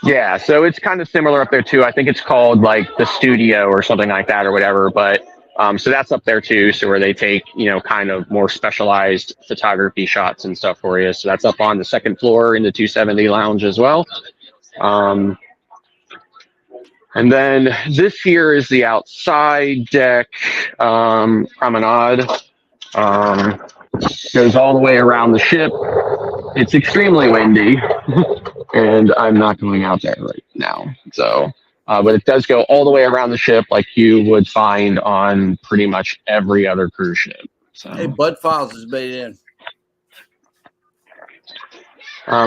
Yeah, so it's kind of similar up there too. I think it's called like the Studio or something like that or whatever, but so that's up there too. So where they take, kind of more specialized photography shots and stuff for you. So that's up on the second floor in the 270 lounge as well. And then this here is the outside deck promenade. Goes all the way around the ship. It's extremely windy, and I'm not going out there right now. So. But it does go all the way around the ship, like you would find on pretty much every other cruise ship. So. Hey, Bud Files is made in.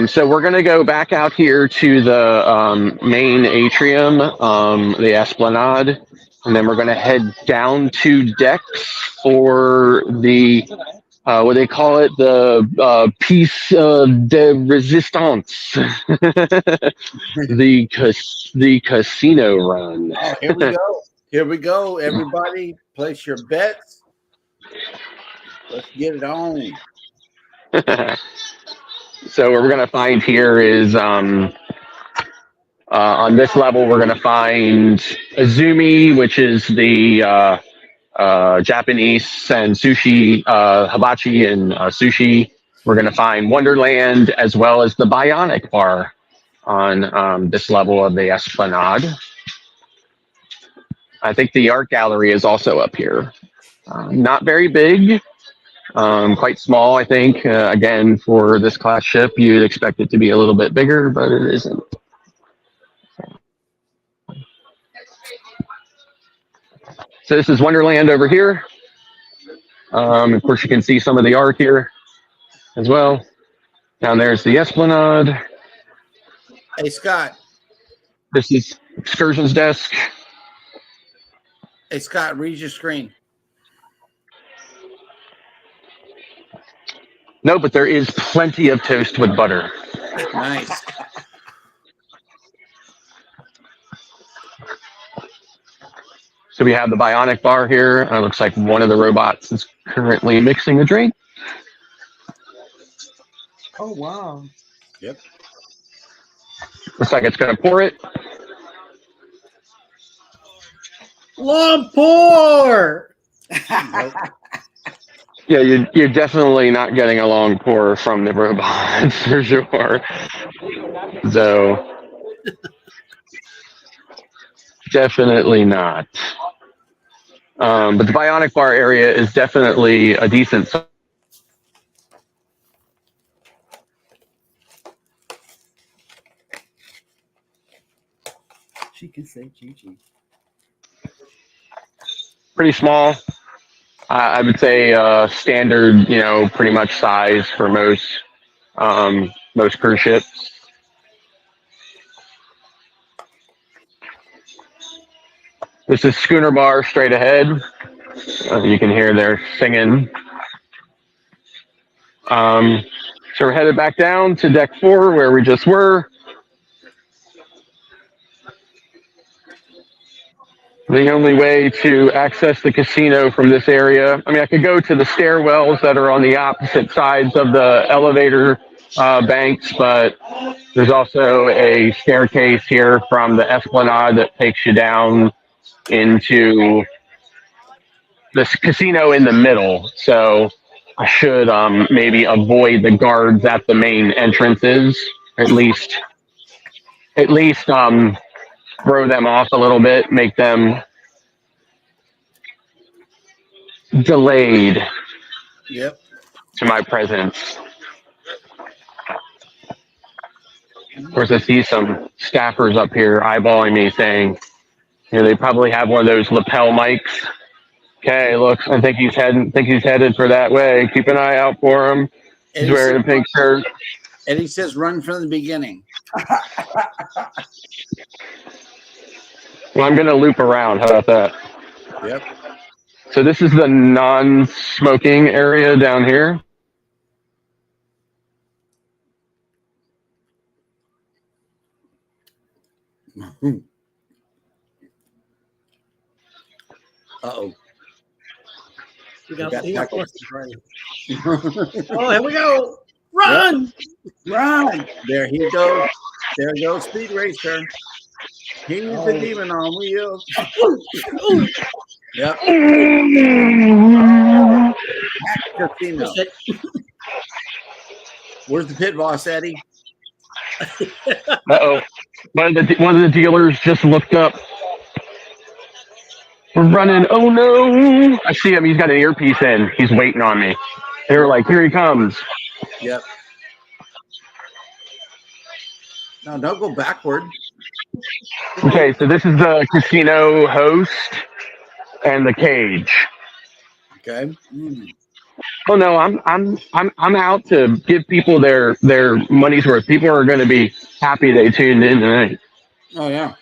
So we're going to go back out here to the main atrium, the Esplanade, and then we're going to head down to decks for the what they call it, the piece de resistance, the casino run. Oh, here we go. Here we go. Everybody, place your bets. Let's get it on. So what we're going to find here is on this level, we're going to find Azumi, which is the Japanese and sushi, hibachi and sushi. We're going to find Wonderland as well as the Bionic Bar on this level of the Esplanade. I think the art gallery is also up here. Not very big, quite small, I think. Again, for this class ship, you'd expect it to be a little bit bigger, but it isn't. So this is Wonderland over here. Of course, you can see some of the art here as well. Down there's the Esplanade. Hey, Scott. This is Excursions desk. Hey, Scott, read your screen. No, but there is plenty of toast with butter. Nice. So we have the Bionic bar here. It looks like one of the robots is currently mixing a drink. Oh, wow. Yep. Looks like it's going to pour it. Long pour. Yeah, you're definitely not getting a long pour from the robot, for sure. So, definitely not. But the Bionic bar area is definitely a decent size. She can say Gigi. Pretty small. I would say standard, pretty much size for most cruise ships. This is Schooner Bar straight ahead. You can hear they're singing. So we're headed back down to deck 4 where we just were. The only way to access the casino from this area, I could go to the stairwells that are on the opposite sides of the elevator banks, but there's also a staircase here from the Esplanade that takes you down into this casino in the middle. So I should maybe avoid the guards at the main entrances, at least throw them off a little bit, make them delayed to my presence. Of course, I see some staffers up here eyeballing me saying, they probably have one of those lapel mics. Okay, look, I think he's headed for that way. Keep an eye out for him. He's wearing a pink shirt. Eddie says run from the beginning. Well, I'm going to loop around. How about that? Yep. So this is the non-smoking area down here. Uh-oh. We got right. Oh, here we go. Run! Yep. Run! There he goes. There goes Speed Racer. He's the demon on wheels. Yep. Casino. Where's the pit boss, Eddie? Uh-oh. One of the dealers just looked up. We're running. Oh, no. I see him. He's got an earpiece in. He's waiting on me. They were like, here he comes. Yep. No, don't go backward. Okay, so this is the casino host and the cage. Okay. Oh no, I'm out to give people their money's worth. People are going to be happy they tuned in tonight. Oh yeah.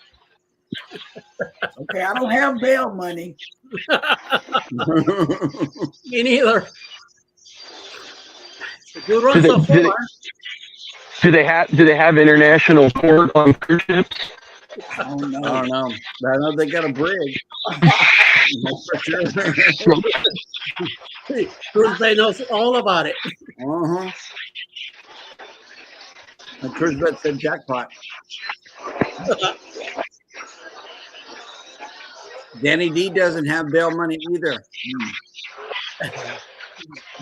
Okay, I don't have bail money. Me neither. You run so far. Do they have international court on cruise ships? I don't know. I don't know. I know they got a bridge. For sure. Cruise Bay knows all about it. Uh-huh. And Cruise Bet said jackpot. Danny D doesn't have bail money either.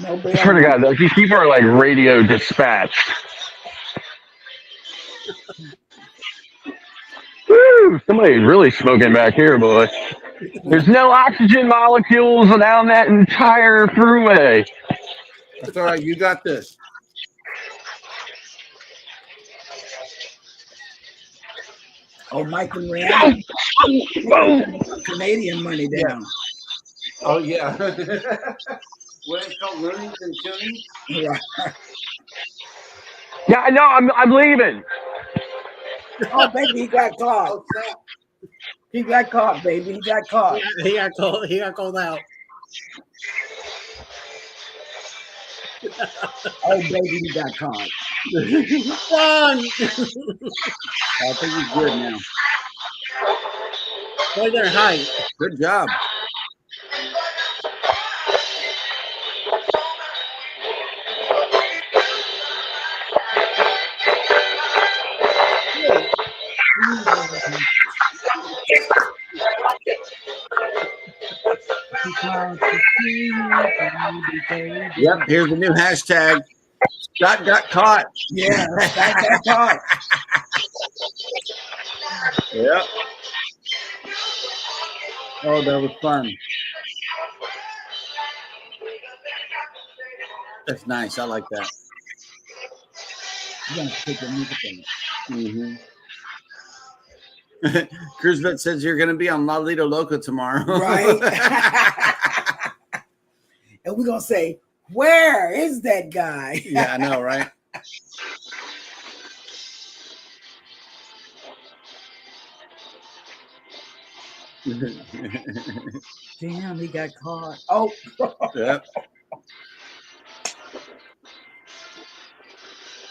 No bail. I swear to God, these people are like radio dispatched. Woo! Somebody's really smoking back here, boy. There's no oxygen molecules down that entire throughway. That's all right. You got this. Oh, Mike and Rand. Canadian money down. Oh, yeah. What is it called? Loonies and Toonies? Yeah. Yeah, I know. I'm leaving. Oh, baby, he got caught. He got caught, baby. He got caught. He got called out. Oh, baby, he got caught. Run! I think he's good now. Why they're high? Good job. Yep, here's the new hashtag. Scott got caught. Yeah, Scott got caught. Yep. Oh, that was fun. That's nice. I like that. You gotta take the music in. Mm-hmm. Cruz Vet says you're going to be on La Lido Loco tomorrow. Right? And we're going to say, where is that guy? Yeah, I know, right? Damn, he got caught. Oh. Yep.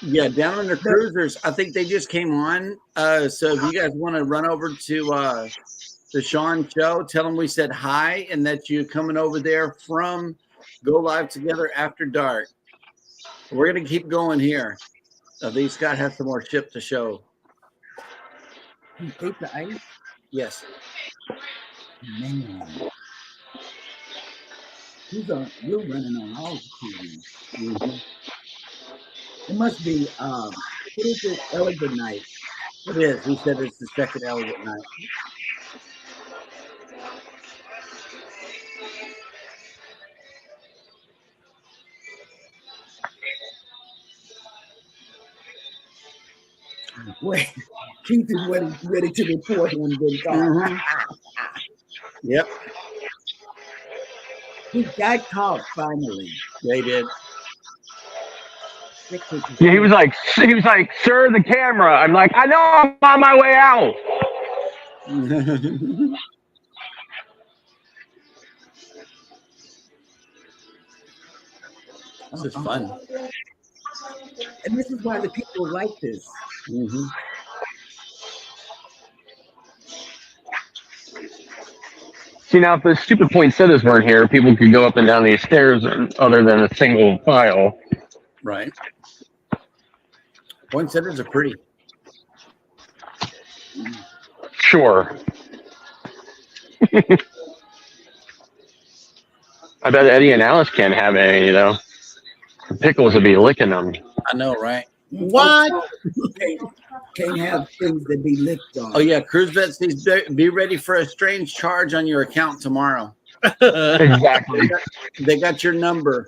Yeah, down under cruisers. I think they just came on. So if you guys want to run over to the Sean show, tell them we said hi and that you're coming over there from Go Live Together After Dark. We're gonna keep going here. At least Scott has some more ship to show. He ate the ice? Yes. Man. You're running on all the TV. Mm-hmm. It must be, what is it? Elegant Night. It is. He said it's the second Elegant Night. Wait, Keith is ready to report him getting caught. Mm-hmm. Yep. He got caught finally. They did. Yeah, he was like, sir, the camera. I'm like, I know, I'm on my way out. This is fun. And this is why the people like this. Mm-hmm. See, now if the stupid poinsettias weren't here, people could go up and down these stairs other than a single file. Right. Poinsettias are pretty. Sure. I bet Eddie and Alice can't have any, though. The pickles would be licking them. I know, right? What? Can't have things that be licked on. Oh, yeah. Cruise Vet says be ready for a strange charge on your account tomorrow. Exactly. They got your number.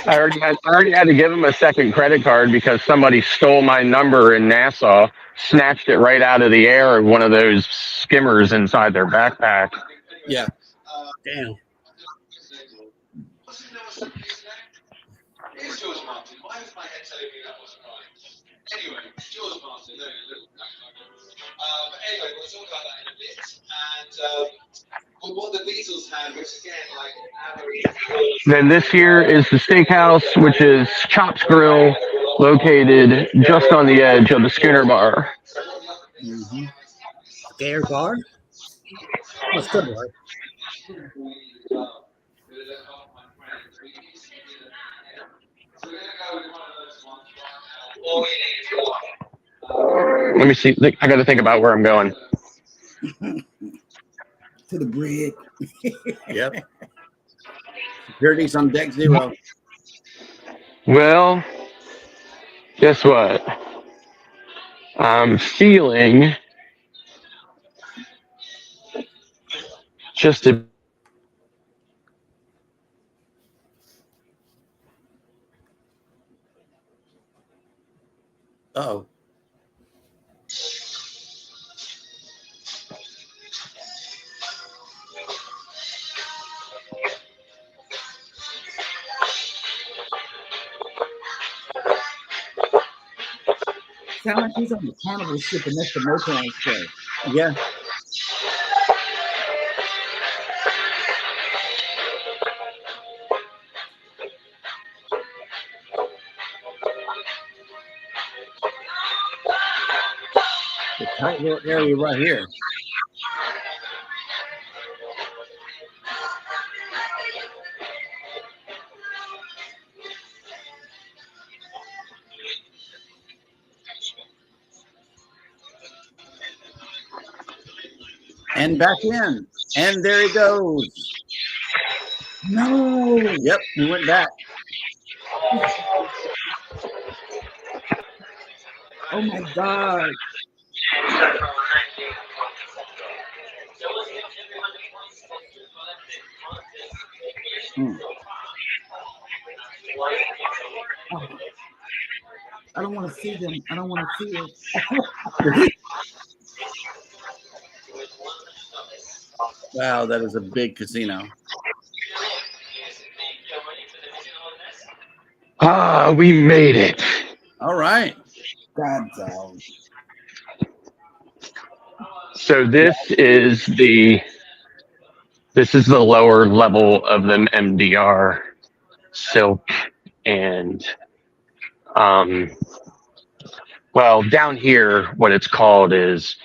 I already had to give him a second credit card because somebody stole my number in Nassau, snatched it right out of the air of one of those skimmers inside their backpack. Yeah. Damn. Here's George Martin. Why was my head telling me that wasn't right? Anyway, George Martin. No, but anyway, we'll talk about that in a bit. And what the Beatles had, which again, like average. Then this here is the steakhouse, which is Chops Grill, located just on the edge of the Skinner Bar. Mm-hmm. Air bar? What's good bar? Let me see. I got to think about where I'm going. To the brig. Yep. Security's on deck 0. Well, guess what? I'm feeling just to Oh. Sound like he's on the Carnival ship and that's the Motown show. Yeah. The tight little area right here. And back in. And there he goes. No. Yep, he went back. Oh my God. Oh. I don't want to see them. I don't want to see it. Wow, that is a big casino. Ah, we made it. All right. God dog. So this is the lower level of the MDR silk, and well, down here what it's called is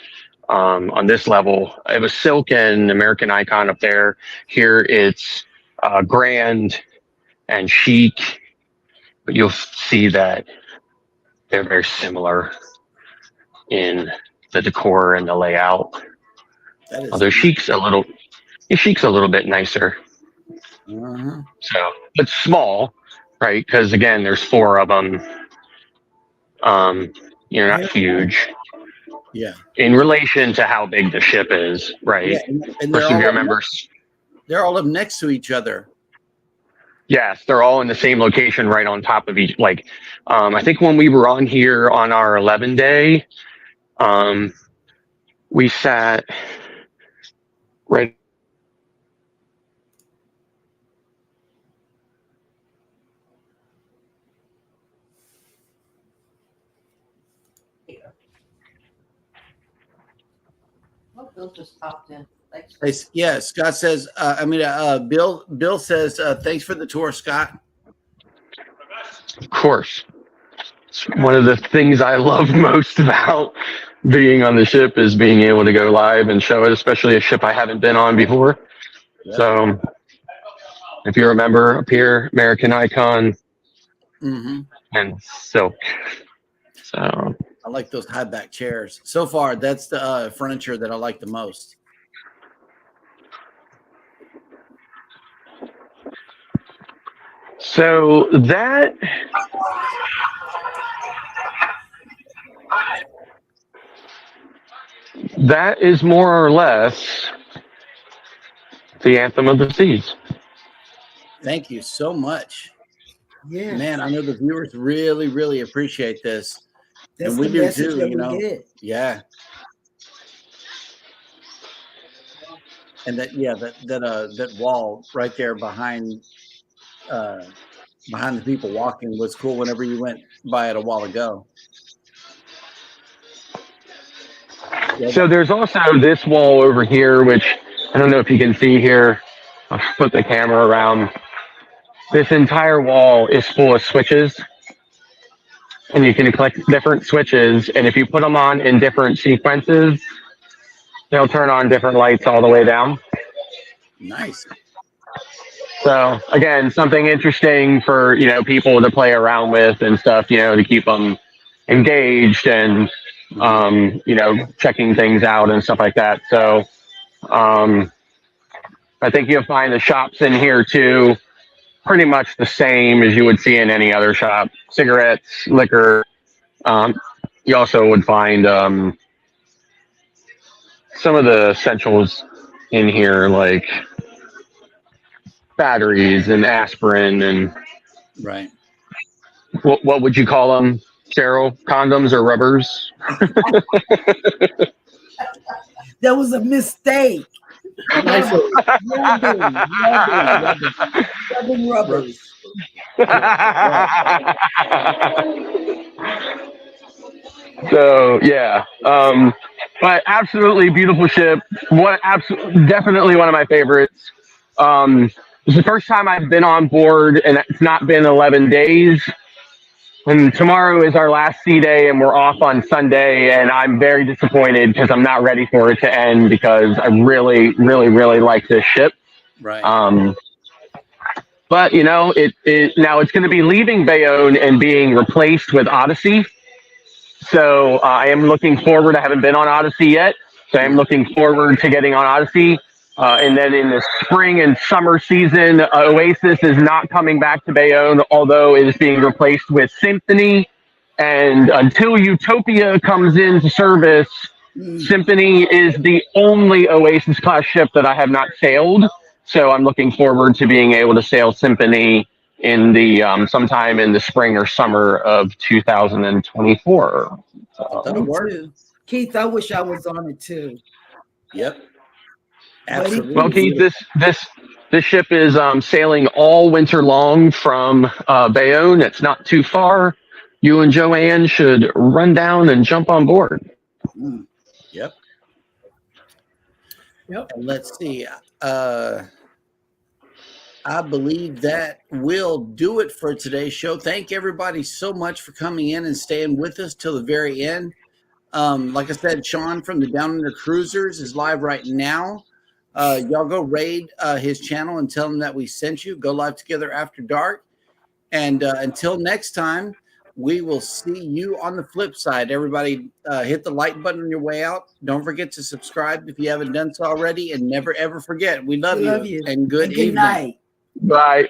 on this level it was silk and American Icon up there. Here it's Grand and Chic, but you'll see that they're very similar in the decor and the layout. Although Chic's a little bit nicer. Uh-huh. So it's small, right? Because again, there's 4 of them. Not huge. Yeah. In relation to how big the ship is, right? Yeah, and they're all up next to each other. Yes, they're all in the same location, right on top of each. Like, I think when we were on here on our 11 day, we sat right. Bill just popped in. Thanks. Yeah, Scott says, Bill says, thanks for the tour, Scott. Of course. It's one of the things I love most about being on the ship is being able to go live and show it, especially a ship I haven't been on before. Yeah. So if you remember up here, American Icon and silk. So I like those high back chairs. So far, that's the furniture that I like the most. So that is more or less the Anthem of the Seas. Thank you so much. Yeah, man, I know the viewers really, really appreciate this. That's and we the do message too, that you we know. get. Yeah. And that wall right there behind the people walking was cool whenever you went by it a while ago. So there's also this wall over here, which I don't know if you can see here. I'll put the camera around. This entire wall is full of switches, and you can collect different switches, and if you put them on in different sequences, they'll turn on different lights all the way down. Nice. So again, something interesting for, people to play around with and stuff, to keep them engaged and, checking things out and stuff like that. So I think you'll find the shops in here too, pretty much the same as you would see in any other shop. Cigarettes, liquor. You also would find some of the essentials in here, like batteries and aspirin and Right. what would you call them, Cheryl? Condoms or rubbers? That was a mistake. Rubbing rubbers. So yeah, but absolutely beautiful ship. Definitely one of my favorites. It's the first time I've been on board, and it's not been 11 days. And tomorrow is our last sea day, and we're off on Sunday. And I'm very disappointed because I'm not ready for it to end because I really, really, really like this ship. Right. But you know, now it's going to be leaving Bayonne and being replaced with Odyssey. So I am looking forward. I haven't been on Odyssey yet, so I'm looking forward to getting on Odyssey. And then in the spring and summer season, Oasis is not coming back to Bayonne, although it is being replaced with Symphony. And until Utopia comes into service, Symphony is the only Oasis class ship that I have not sailed. So I'm looking forward to being able to sail Symphony in the sometime in the spring or summer of 2024. That'll work. Keith, I wish I was on it too. Yep. Absolutely. Well, Keith, this ship is sailing all winter long from Bayonne. It's not too far. You and Joanne should run down and jump on board. Yep. Yep. And let's see. I believe that will do it for today's show. Thank everybody so much for coming in and staying with us till the very end. Like I said, Sean from the Down Under Cruisers is live right now. Y'all go raid his channel and tell him that we sent you. Go live together after dark. And until next time, we will see you on the flip side. Everybody hit the like button on your way out. Don't forget to subscribe if you haven't done so already. And never, ever forget, we love you. And good evening. Night. Bye.